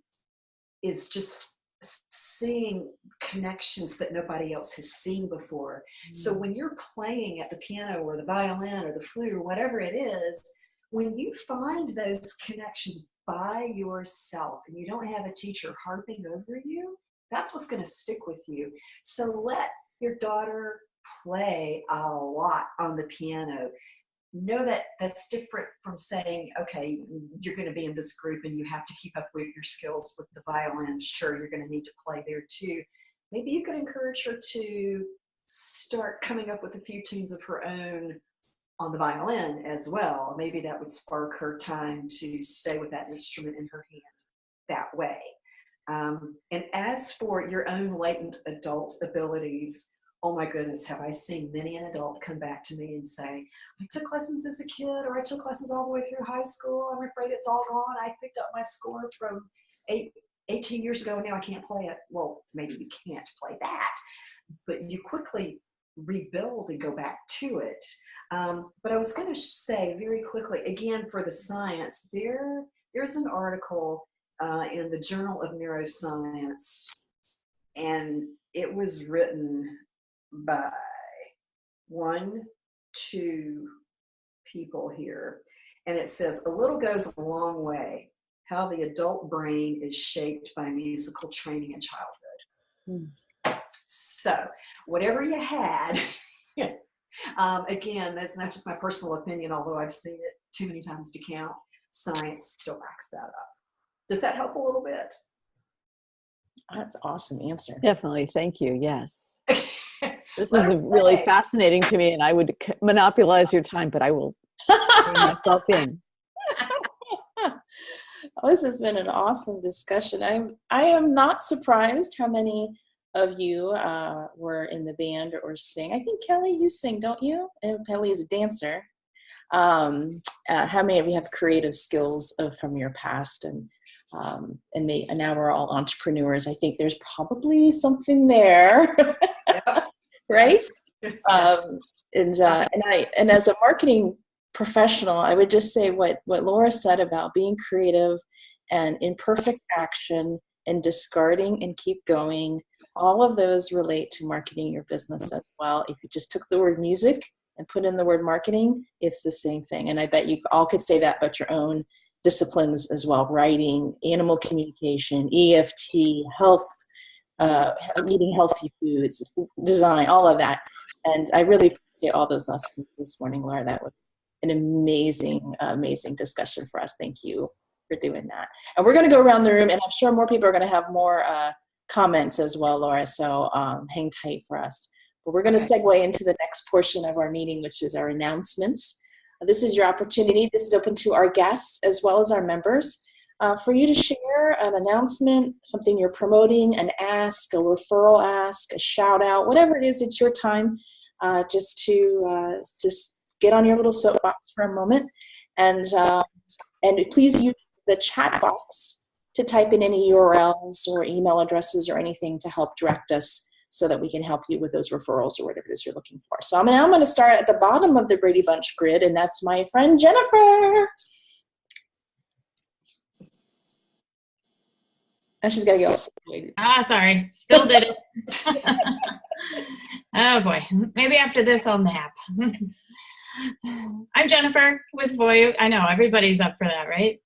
[SPEAKER 3] is just seeing connections that nobody else has seen before. Mm-hmm. So when you're playing at the piano or the violin or the flute or whatever it is, when you find those connections by yourself and you don't have a teacher harping over you, that's what's going to stick with you. So let your daughter play a lot on the piano. Know that that's different from saying, okay, you're going to be in this group and you have to keep up with your skills with the violin. Sure, you're going to need to play there too. Maybe you could encourage her to start coming up with a few tunes of her own on the violin as well. Maybe that would spark her time to stay with that instrument in her hand that way. And as for your own latent adult abilities, oh my goodness, have I seen many an adult come back to me and say, I took lessons as a kid, or I took lessons all the way through high school. I'm afraid it's all gone. I picked up my score from 18 years ago, and now I can't play it. Well, maybe you can't play that, but you quickly rebuild and go back to it. But I was going to say very quickly, again, for the science, there's an article in the Journal of Neuroscience, and it was written by 2 people here, and it says, a little goes a long way, how the adult brain is shaped by musical training in childhood. So whatever you had, again, that's not just my personal opinion, although I've seen it too many times to count, science still backs that up. Does that help a little bit?
[SPEAKER 1] That's an awesome answer.
[SPEAKER 6] Definitely. Thank you. Yes. This is really fascinating to me, and I would monopolize your time, but I will bring myself in.
[SPEAKER 1] Oh, this has been an awesome discussion. I am not surprised how many of you were in the band or sing. I think, Kelly, you sing, don't you? And Kelly is a dancer. How many of you have creative skills from your past, and now we're all entrepreneurs? I think there's probably something there, right? Yes. And as a marketing professional, I would just say what Laura said about being creative and imperfect action and discarding and keep going. All of those relate to marketing your business as well. If you just took the word music and put in the word marketing, it's the same thing. And I bet you all could say that about your own disciplines as well: writing, animal communication, EFT, health, eating healthy foods, design, all of that. And I really appreciate all those lessons this morning, Laura. That was an amazing, amazing discussion for us. Thank you for doing that. And we're going to go around the room, and I'm sure more people are going to have more comments as well, Laura. So hang tight for us. But we're going to segue into the next portion of our meeting, which is our announcements. This is your opportunity. This is open to our guests as well as our members for you to share an announcement, something you're promoting, an ask, a referral ask, a shout out, whatever it is. It's your time just to get on your little soapbox for a moment, and please use the chat box to type in any URLs or email addresses or anything to help direct us so that we can help you with those referrals or whatever it is you're looking for. So I'm going to start at the bottom of the Brady Bunch grid, and that's my friend Jennifer. And she's got to get all situated.
[SPEAKER 14] Sorry. Still did it. Oh, boy. Maybe after this I'll nap. I'm Jennifer with Voyu. I know, everybody's up for that, right?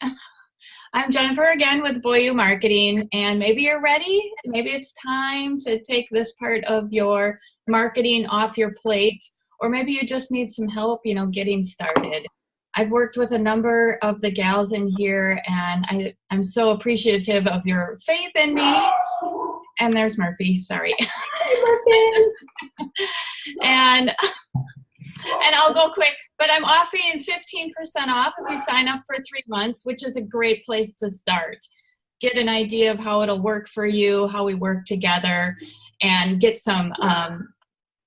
[SPEAKER 14] I'm Jennifer again with Voyu Marketing, and maybe you're ready. Maybe it's time to take this part of your marketing off your plate, or maybe you just need some help, getting started. I've worked with a number of the gals in here, and I'm so appreciative of your faith in me. And there's Murphy, sorry. Hey, Murphy. And I'll go quick, but I'm offering 15% off if you sign up for 3 months, which is a great place to start. Get an idea of how it'll work for you, how we work together, and get some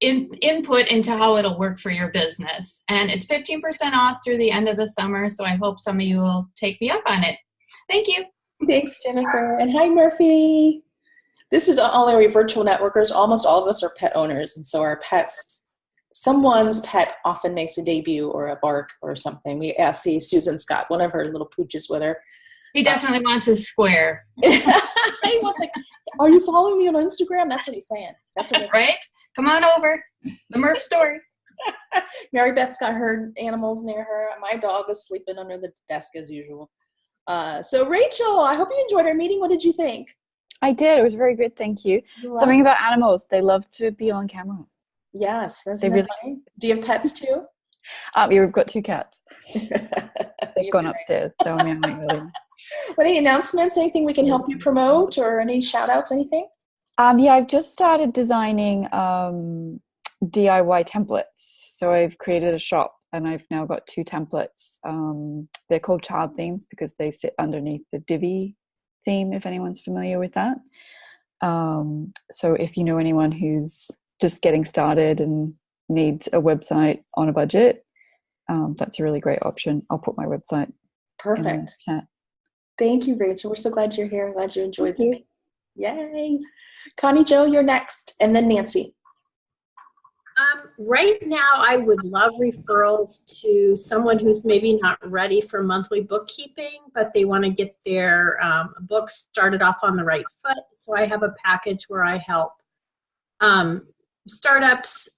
[SPEAKER 14] input into how it'll work for your business. And it's 15% off through the end of the summer, so I hope some of you will take me up on it. Thank you.
[SPEAKER 1] Thanks, Jennifer. And hi, Murphy. This is all our virtual networkers. Almost all of us are pet owners, and so our pets, someone's pet often makes a debut or a bark or something. We see Susan Scott, one of her little pooches with her.
[SPEAKER 14] He definitely wants his square.
[SPEAKER 1] He wants are you following me on Instagram? That's what he's saying. That's what
[SPEAKER 14] right? Come on over. The Murph story.
[SPEAKER 1] Mary Beth's got her animals near her. My dog is sleeping under the desk as usual. So Rachel, I hope you enjoyed our meeting. What did you think?
[SPEAKER 13] I did. It was very good. Thank you. Something about animals. They love to be on camera.
[SPEAKER 1] Yes. That's really funny. Do you have pets too?
[SPEAKER 13] Yeah, we've got 2 cats. They've gone upstairs. They're meowing really.
[SPEAKER 1] Any announcements? Anything we can help you promote, or any shout outs, anything?
[SPEAKER 13] Yeah, I've just started designing DIY templates. So I've created a shop, and I've now got 2 templates. They're called child themes because they sit underneath the Divi theme, if anyone's familiar with that. So if you know anyone who's just getting started and needs a website on a budget, that's a really great option. I'll put my website.
[SPEAKER 1] Perfect.
[SPEAKER 13] In the chat.
[SPEAKER 1] Thank you, Rachel. We're so glad you're here. Glad you enjoyed it. Yay. Connie Jo, you're next. And then Nancy.
[SPEAKER 12] Right now, I would love referrals to someone who's maybe not ready for monthly bookkeeping, but they want to get their books started off on the right foot. So I have a package where I help startups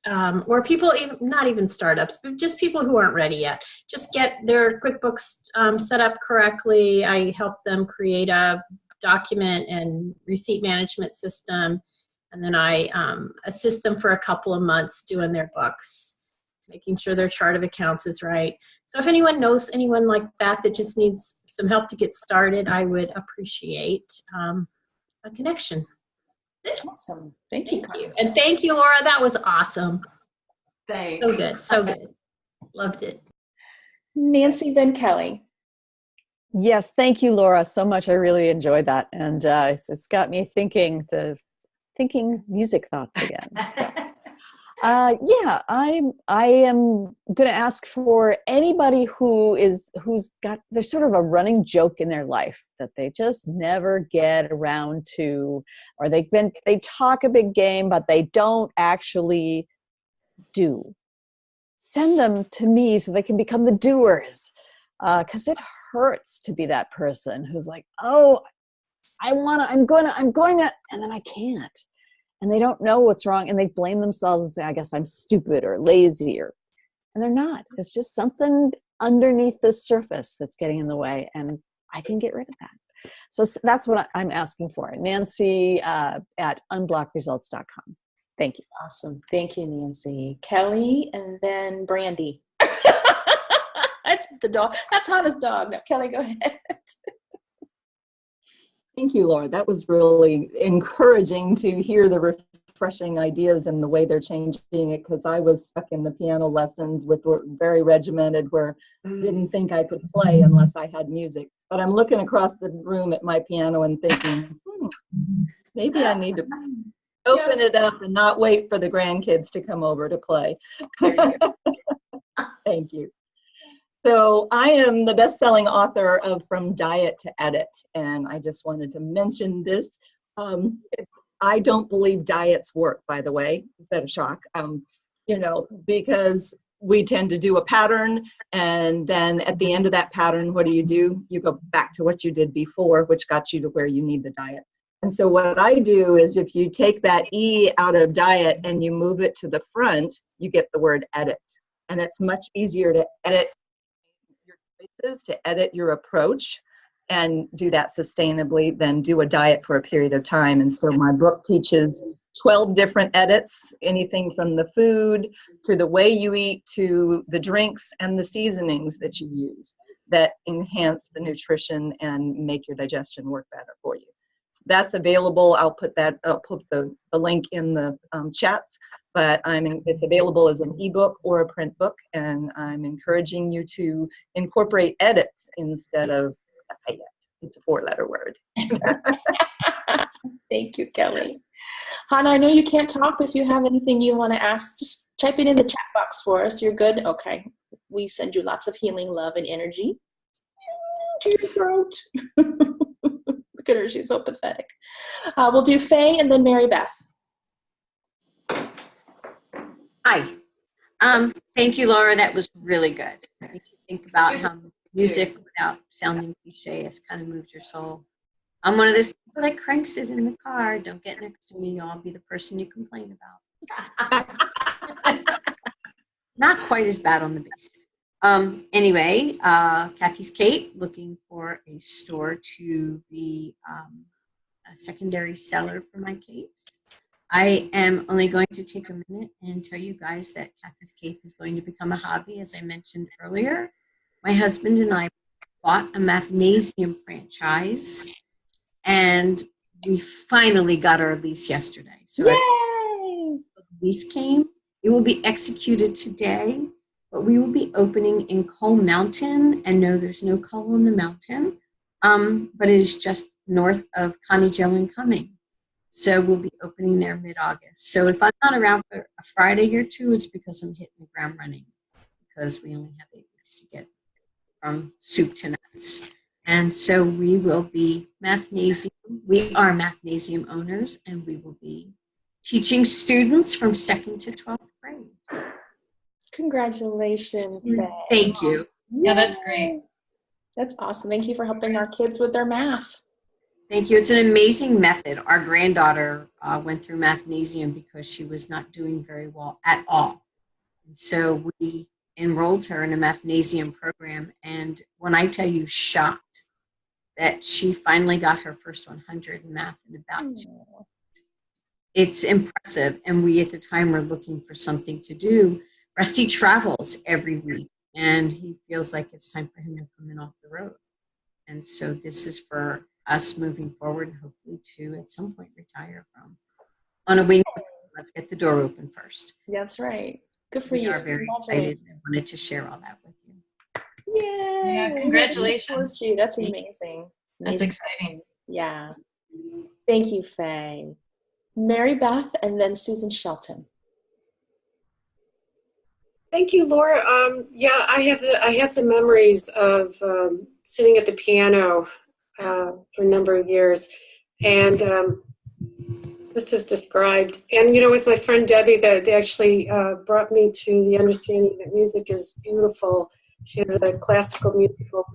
[SPEAKER 12] or people, not even startups, but just people who aren't ready yet. Just get their QuickBooks set up correctly. I help them create a document and receipt management system. And then I assist them for a couple of months doing their books, making sure their chart of accounts is right. So if anyone knows anyone like that that just needs some help to get started, I would appreciate a connection.
[SPEAKER 1] Awesome. Thank you.
[SPEAKER 12] And thank you, Laura. That was awesome.
[SPEAKER 3] Thanks.
[SPEAKER 12] So good. So good. Loved it.
[SPEAKER 1] Nancy, then Kelly.
[SPEAKER 6] Yes, thank you, Laura, so much. I really enjoyed that. And it's got me thinking music thoughts again. Yeah, I am going to ask for anybody who's got, there's sort of a running joke in their life that they just never get around to, or they talk a big game, but they don't actually do. Send them to me so they can become the doers. 'Cause it hurts to be that person who's like, oh, I'm going to, and then I can't. And they don't know what's wrong, and they blame themselves and say, I guess I'm stupid or lazy, and they're not. It's just something underneath the surface that's getting in the way, and I can get rid of that. So that's what I'm asking for. Nancy at unblockresults.com. Thank you.
[SPEAKER 1] Awesome. Thank you, Nancy. Kelly, and then Brandy. That's the dog. That's Hannah's dog. Now, Kelly, go ahead.
[SPEAKER 11] Thank you, Laura. That was really encouraging to hear the refreshing ideas and the way they're changing it, because I was stuck in the piano lessons with very regimented, where I didn't think I could play unless I had music. But I'm looking across the room at my piano and thinking, maybe I need to open it up and not wait for the grandkids to come over to play. Thank you. So I am the best-selling author of From Diet to Edit, and I just wanted to mention this. I don't believe diets work, by the way. Is that a shock? You know, because we tend to do a pattern, and then at the end of that pattern, what do? You go back to what you did before, which got you to where you need the diet. And so what I do is, if you take that E out of diet and you move it to the front, you get the word edit. And it's much easier to edit your choices, to edit your approach, and do that sustainably than do a diet for a period of time. And so my book teaches 12 different edits, anything from the food to the way you eat to the drinks and the seasonings that you use that enhance the nutrition and make your digestion work better for you. So that's available. I'll put the link in the chats, but it's available as an ebook or a print book, and I'm encouraging you to incorporate edits instead of diet. It's a 4-letter word.
[SPEAKER 1] Thank you, Kelly. Hannah, I know you can't talk, but if you have anything you want to ask, just type it in the chat box for us. You're good? Okay. We send you lots of healing love and energy to your throat. Look at her. She's so pathetic. We'll do Faye and then Mary Beth.
[SPEAKER 10] Hi. Thank you, Laura. That was really good. Makes you think about how music, without sounding cliche, has kind of moved your soul. I'm one of those people that cranks it in the car. Don't get next to me. I'll be the person you complain about. Not quite as bad on the bass. Anyway, Kathy's Cape, looking for a store to be a secondary seller for my capes. I am only going to take a minute and tell you guys that Kathy's Cape is going to become a hobby, as I mentioned earlier. My husband and I bought a Mathnasium franchise, and we finally got our lease yesterday. So the lease came. It will be executed today, but we will be opening in Coal Mountain. And no, there's no coal in the mountain, but it is just north of Connie Jo and Cumming. So we'll be opening there mid-August. So if I'm not around for a Friday or two, it's because I'm hitting the ground running, because we only have 8 weeks to get from soup to nuts. And so we will be Mathnasium. We are Mathnasium owners, and we will be teaching students from 2nd to 12th grade.
[SPEAKER 1] Congratulations.
[SPEAKER 10] Thank you.
[SPEAKER 14] Yeah, that's great.
[SPEAKER 1] That's awesome. Thank you for helping our kids with their math.
[SPEAKER 10] Thank you. It's an amazing method. Our granddaughter went through Mathnasium because she was not doing very well at all. And so we enrolled her in a Mathnasium program. And when I tell you, shocked that she finally got her first 100 in math in about 2 months. It's impressive. And we at the time were looking for something to do. Rusty travels every week, and he feels like it's time for him to come in off the road. And so this is for us moving forward, hopefully to at some point retire from. On a wing, let's get the door open first.
[SPEAKER 1] That's right. Good for you.
[SPEAKER 10] We are very excited. I wanted to share all that with you.
[SPEAKER 1] Yay!
[SPEAKER 14] Yeah, congratulations.
[SPEAKER 1] That's amazing.
[SPEAKER 14] That's exciting.
[SPEAKER 1] Yeah. Thank you, Faye. Mary Beth and then Susan Shelton.
[SPEAKER 9] Thank you, Laura. I have the memories of sitting at the piano for a number of years, and just as described. And you know, it was my friend Debbie that actually brought me to the understanding that music is beautiful. She is a classical musical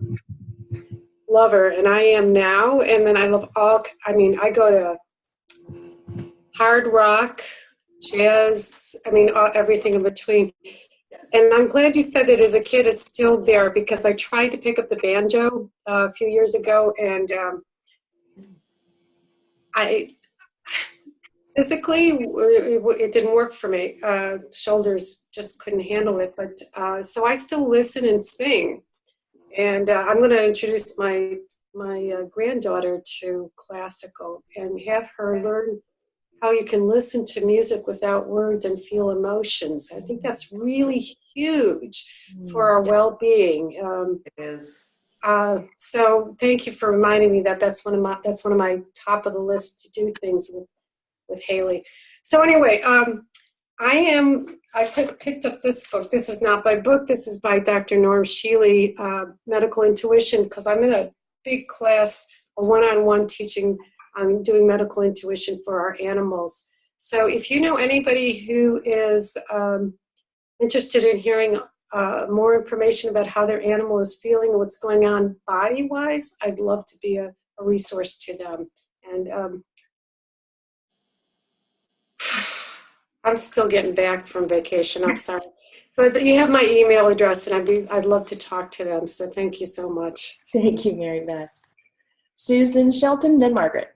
[SPEAKER 9] lover, and I am now. And then I love I go to hard rock, jazz, everything in between. And I'm glad you said that as a kid it's still there, because I tried to pick up the banjo a few years ago, and physically it didn't work for me. Shoulders just couldn't handle it. But so I still listen and sing. And I'm going to introduce my my granddaughter to classical and have her learn how you can listen to music without words and feel emotions. I think that's really huge for our well-being.
[SPEAKER 3] It is.
[SPEAKER 9] So thank you for reminding me that that's one of my top of the list to do things with Haley. So anyway, I picked up this book. This is not my book. This is by Dr. Norm Shealy, Medical Intuition, because I'm in a big class, a one-on-one teaching on doing medical intuition for our animals. So if you know anybody who is interested in hearing more information about how their animal is feeling and what's going on body-wise, I'd love to be a resource to them. And I'm still getting back from vacation, I'm sorry. But you have my email address, and I'd love to talk to them, so thank you so much.
[SPEAKER 1] Thank you, Mary Beth. Susan Shelton, then Margaret.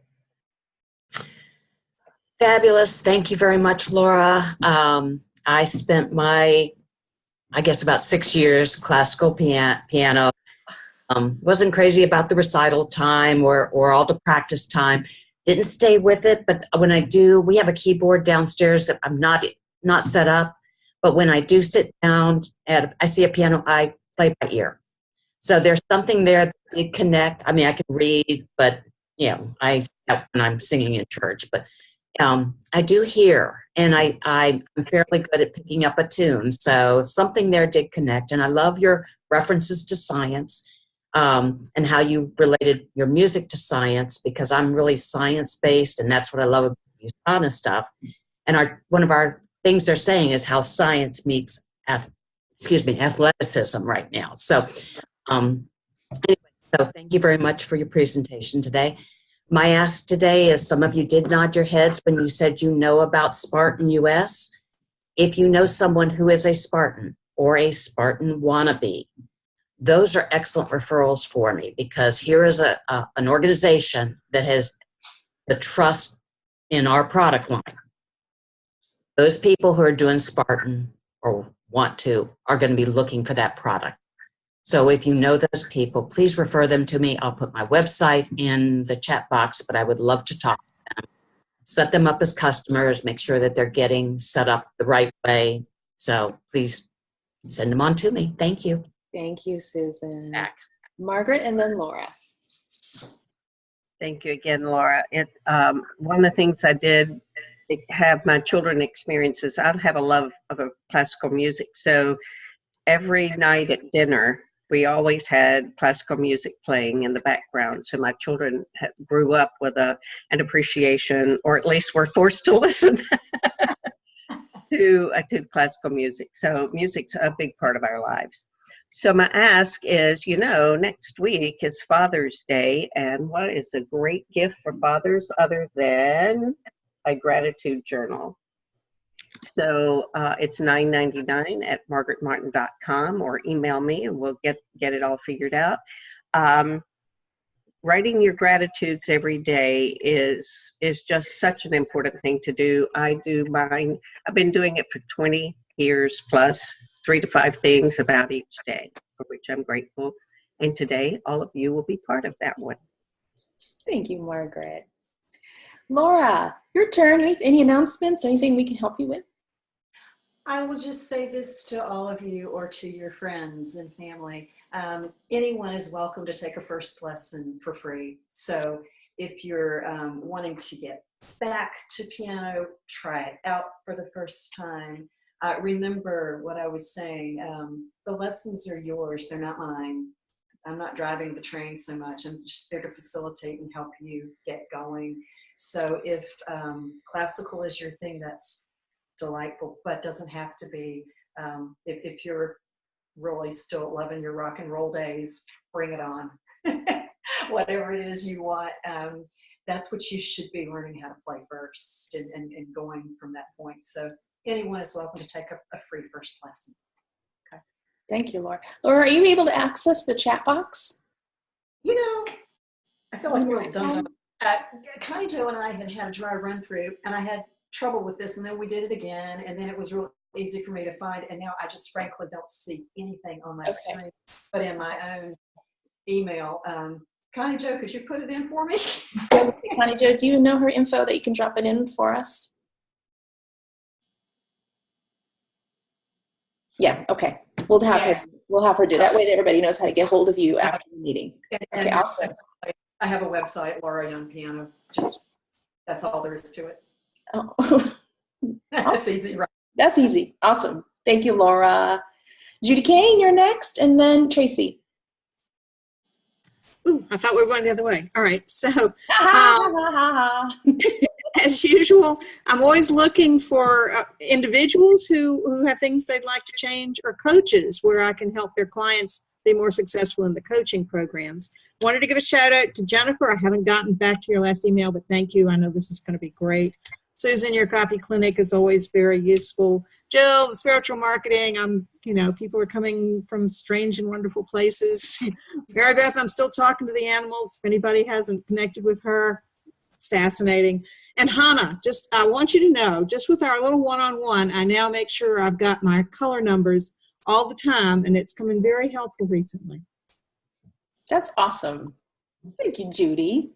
[SPEAKER 2] Fabulous. Thank you very much, Laura. I spent about 6 years classical piano. Wasn't crazy about the recital time or all the practice time. Didn't stay with it, but when I do, we have a keyboard downstairs that I'm not set up. But when I do sit down I see a piano, I play by ear. So there's something there that did connect. I mean, I can read, but when I'm singing in church, but I do hear, and I'm fairly good at picking up a tune. So something there did connect, and I love your references to science and how you related your music to science, because I'm really science-based, and that's what I love about USANA stuff. And one of our things they're saying is how science meets athleticism right now. So so thank you very much for your presentation today. My ask today is, some of you did nod your heads when you said you know about Spartan US. If you know someone who is a Spartan or a Spartan wannabe, those are excellent referrals for me, because here is an organization that has the trust in our product line. Those people who are doing Spartan or want to are going to be looking for that product. So if you know those people, please refer them to me. I'll put my website in the chat box, but I would love to talk to them. Set them up as customers, make sure that they're getting set up the right way. So please send them on to me. Thank you.
[SPEAKER 1] Thank you, Susan. Back. Margaret, and then Laura.
[SPEAKER 4] Thank you again, Laura. One of the things I did have my children experiences, I have a love of classical music. So every night at dinner, we always had classical music playing in the background. So my children grew up with an appreciation, or at least were forced to listen to classical music. So music's a big part of our lives. So my ask is, next week is Father's Day, and what is a great gift for fathers other than a gratitude journal? So it's $9.99 at margaretmartin.com, or email me and we'll get it all figured out. Writing your gratitudes every day is just such an important thing to do. I do mine. I've been doing it for 20 years plus, 3 to 5 things about each day, for which I'm grateful. And today, all of you will be part of that one.
[SPEAKER 1] Thank you, Margaret. Laura, your turn. Any announcements? Anything we can help you with?
[SPEAKER 3] I will just say this to all of you, or to your friends and family. Anyone is welcome to take a first lesson for free. So if you're wanting to get back to piano, try it out for the first time. Remember what I was saying. The lessons are yours. They're not mine. I'm not driving the train so much. I'm just there to facilitate and help you get going. So if classical is your thing, that's delightful, but doesn't have to be. If you're really still loving your rock and roll days, bring it on. Whatever it is you want, that's what you should be learning how to play first, and going from that point. So anyone is welcome to take a free first lesson. Okay.
[SPEAKER 1] Thank you, Laura. Laura, are you able to access the chat box?
[SPEAKER 3] I feel like we're all dumb. Connie Jo and I had a dry run through, and I had trouble with this, and then we did it again, and then it was real easy for me to find, and now I just frankly don't see anything on my screen but in my own email, Connie Jo, could you put it in for me?
[SPEAKER 1] Connie Jo, do you know her info that you can drop it in for us? Yeah, okay. We'll have her do that way that everybody knows how to get hold of you after the meeting. Okay, awesome.
[SPEAKER 3] I have a website, Laura Young Piano. Just that's all there is to it.
[SPEAKER 1] Oh.
[SPEAKER 3] That's easy, right?
[SPEAKER 1] That's easy. Awesome. Thank you, Laura. Judy Kane, you're next, and then Tracy.
[SPEAKER 7] Ooh, I thought we were going the other way. All right. So, as usual, I'm always looking for individuals who have things they'd like to change, or coaches where I can help their clients be more successful in the coaching programs. Wanted to give a shout out to Jennifer. I haven't gotten back to your last email, but thank you. I know this is going to be great. Susan, your copy clinic is always very useful. Jill, spiritual marketing. People are coming from strange and wonderful places. Mary Beth, I'm still talking to the animals. If anybody hasn't connected with her, it's fascinating. And Hannah, I want you to know, just with our little one-on-one, I now make sure I've got my color numbers all the time, and it's coming very helpful recently.
[SPEAKER 1] That's awesome. Thank you, Judy.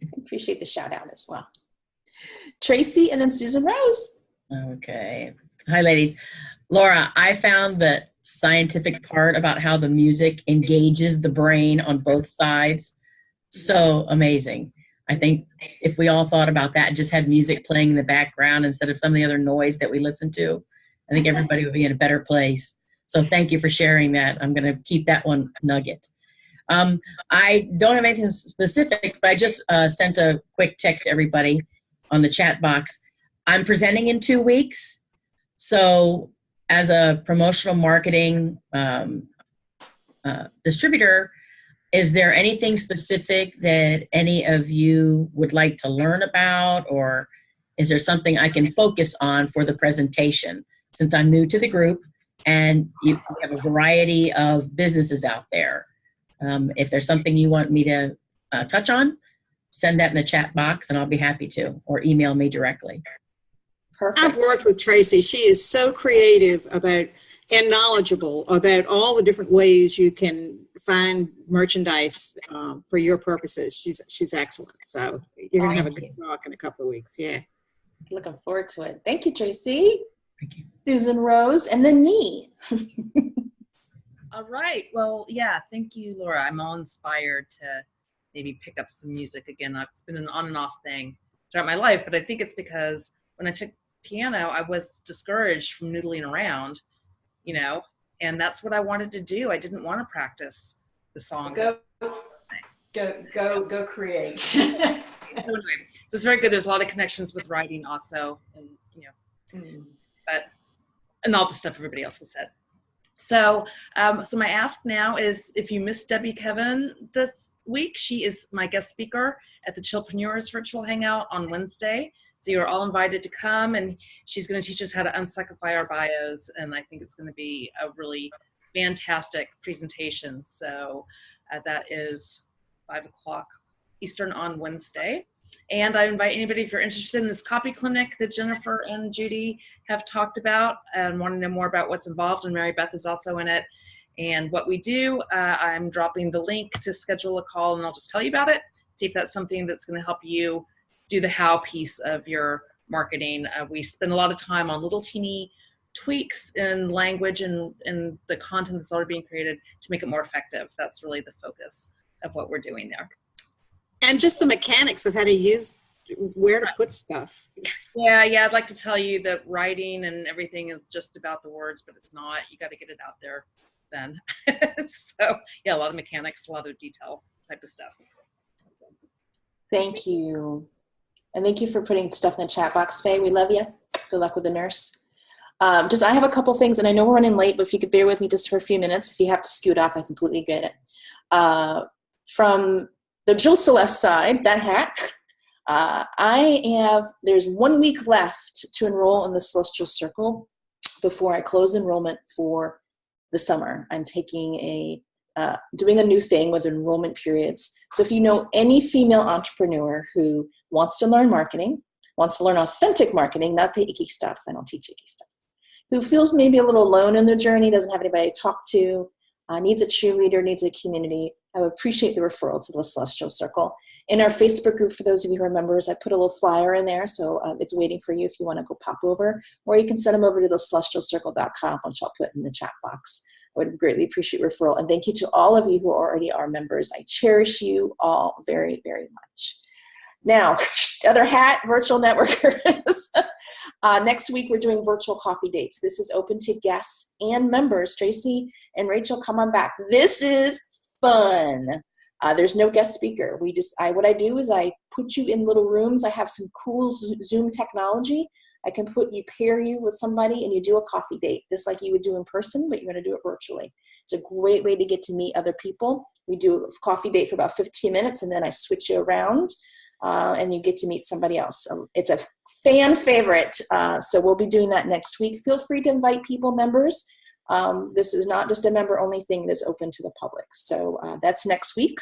[SPEAKER 1] I appreciate the shout out as well. Tracy, and then Susan Rose.
[SPEAKER 8] Okay. Hi, ladies. Laura, I found the scientific part about how the music engages the brain on both sides so amazing. I think if we all thought about that and just had music playing in the background instead of some of the other noise that we listen to, I think everybody would be in a better place. So thank you for sharing that. I'm going to keep that one nugget. I don't have anything specific, but I just sent a quick text to everybody on the chat box. I'm presenting in 2 weeks. So as a promotional marketing distributor, is there anything specific that any of you would like to learn about, or is there something I can focus on for the presentation? Since I'm new to the group and you have a variety of businesses out there, if there's something you want me to touch on, send that in the chat box and I'll be happy to, or email me directly.
[SPEAKER 1] Perfect.
[SPEAKER 7] I've worked with Tracy. She is so creative and knowledgeable about all the different ways you can find merchandise for your purposes. She's excellent. So you're going to have a good talk in a couple of weeks. Yeah.
[SPEAKER 1] Looking forward to it. Thank you, Tracy. Thank you. Susan Rose, and then me.
[SPEAKER 5] All right. Well, yeah, thank you, Laura. I'm all inspired to maybe pick up some music again. It's been an on and off thing throughout my life, but I think it's because when I took piano, I was discouraged from noodling around, and that's what I wanted to do. I didn't want to practice the songs.
[SPEAKER 3] Go create.
[SPEAKER 5] So it's very good. There's a lot of connections with writing also, and and all the stuff everybody else has said. So, so my ask now is, if you missed Debbie Kevin this week, she is my guest speaker at the Chillpreneurs Virtual Hangout on Wednesday. So you're all invited to come, and she's going to teach us how to unsuckify our bios, and I think it's going to be a really fantastic presentation. So that is 5 o'clock Eastern on Wednesday. And I invite anybody, if you're interested in this copy clinic that Jennifer and Judy have talked about and want to know more about what's involved, and Mary Beth is also in it, and what we do, I'm dropping the link to schedule a call, and I'll just tell you about it, see if that's something that's going to help you do the how piece of your marketing. We spend a lot of time on little teeny tweaks in language and the content that's already being created to make it more effective. That's really the focus of what we're doing there.
[SPEAKER 7] And just the mechanics of how to use, where to put stuff.
[SPEAKER 5] Yeah, I'd like to tell you that writing and everything is just about the words, but it's not. You got to get it out there then. So yeah, a lot of mechanics, a lot of detail type of stuff.
[SPEAKER 1] Thank you. And thank you for putting stuff in the chat box, Faye. We love you. Good luck with the nurse. I have a couple things, and I know we're running late, but if you could bear with me just for a few minutes. If you have to scoot off, I completely get it. From the Jill Celeste side, that hack, there's 1 week left to enroll in the Celestial Circle before I close enrollment for the summer. I'm taking doing a new thing with enrollment periods. So if you know any female entrepreneur who wants to learn marketing, wants to learn authentic marketing, not the icky stuff, I don't teach icky stuff, who feels maybe a little alone in their journey, doesn't have anybody to talk to, needs a cheerleader, needs a community, I would appreciate the referral to the Celestial Circle. In our Facebook group, for those of you who are members, I put a little flyer in there, so it's waiting for you if you want to go pop over, or you can send them over to thecelestialcircle.com, which I'll put in the chat box. I would greatly appreciate referral. And thank you to all of you who already are members. I cherish you all very, very much. Now, other hat, virtual networkers. Next week, we're doing virtual coffee dates. This is open to guests and members. Tracy and Rachel, come on back. This is fun. There's no guest speaker. What I do is I put you in little rooms. I have some cool Zoom technology. I can pair you with somebody and you do a coffee date, just like you would do in person, but you're going to do it virtually. It's a great way to get to meet other people. We do a coffee date for about 15 minutes and then I switch you around and you get to meet somebody else. It's a fan favorite. So we'll be doing that next week. Feel free to invite people, members. This is not just a member only thing that's open to the public. So that's next week.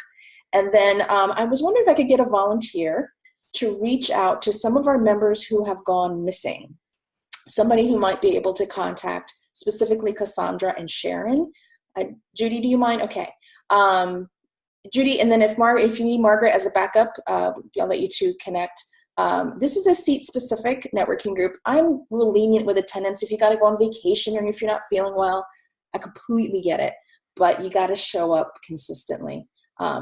[SPEAKER 1] And then I was wondering if I could get a volunteer to reach out to some of our members who have gone missing. Somebody who might be able to contact specifically Cassandra and Sharon. Judy, do you mind? Okay. Judy, and then if you need Margaret as a backup, I'll let you two connect. This is a seat-specific networking group. I'm real lenient with attendance. If you got to go on vacation or if you're not feeling well, I completely get it. But you got to show up consistently.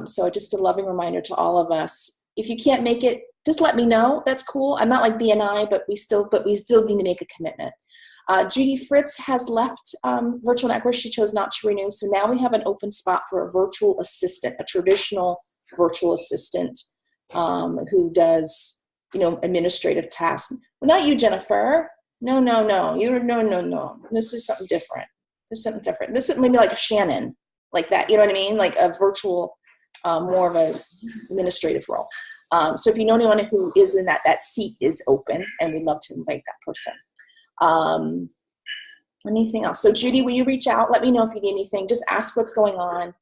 [SPEAKER 1] So just a loving reminder to all of us. If you can't make it, just let me know. That's cool. I'm not like BNI, but we still need to make a commitment. Judy Fritz has left Virtual Network. She chose not to renew. So now we have an open spot for a virtual assistant, a traditional virtual assistant who does, administrative tasks. Well, not you, Jennifer. No. No. This is something different. This is maybe like a Shannon, like that. You know what I mean? Like a virtual, more of a administrative role. So if you know anyone who is in that seat is open, and we'd love to invite that person. Anything else? So Judy, will you reach out? Let me know if you need anything. Just ask what's going on.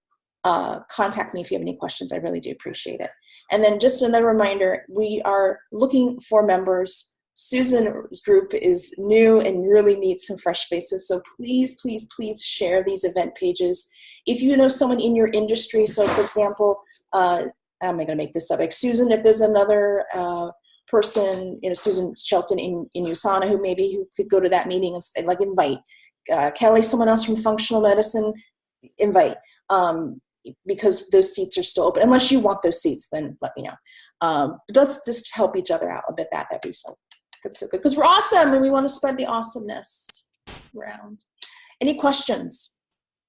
[SPEAKER 1] Contact me if you have any questions. I really do appreciate it. And then just another reminder, we are looking for members. Susan's group is new and really needs some fresh faces. So please, please, please share these event pages. If you know someone in your industry, so for example, how am I going to make this up? Like Susan, if there's another person, Susan Shelton in USANA who could go to that meeting and like invite. Kelly, someone else from functional medicine, invite. Because those seats are still open. Unless you want those seats, then let me know. But let's just help each other out a bit. That'd be so good. Because we're awesome and we want to spread the awesomeness around. Any questions?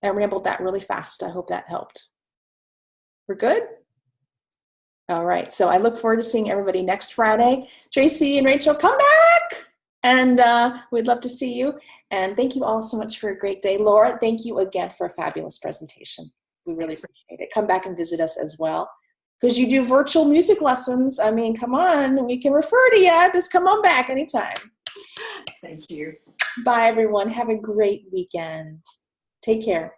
[SPEAKER 1] I rambled that really fast. I hope that helped. We're good? All right. So I look forward to seeing everybody next Friday. Tracy and Rachel, come back. And we'd love to see you. And thank you all so much for a great day. Laura, thank you again for a fabulous presentation. We really appreciate it. Come back and visit us as well. Because you do virtual music lessons. I mean, come on. We can refer to you. Just come on back anytime.
[SPEAKER 3] Thank you.
[SPEAKER 1] Bye, everyone. Have a great weekend. Take care.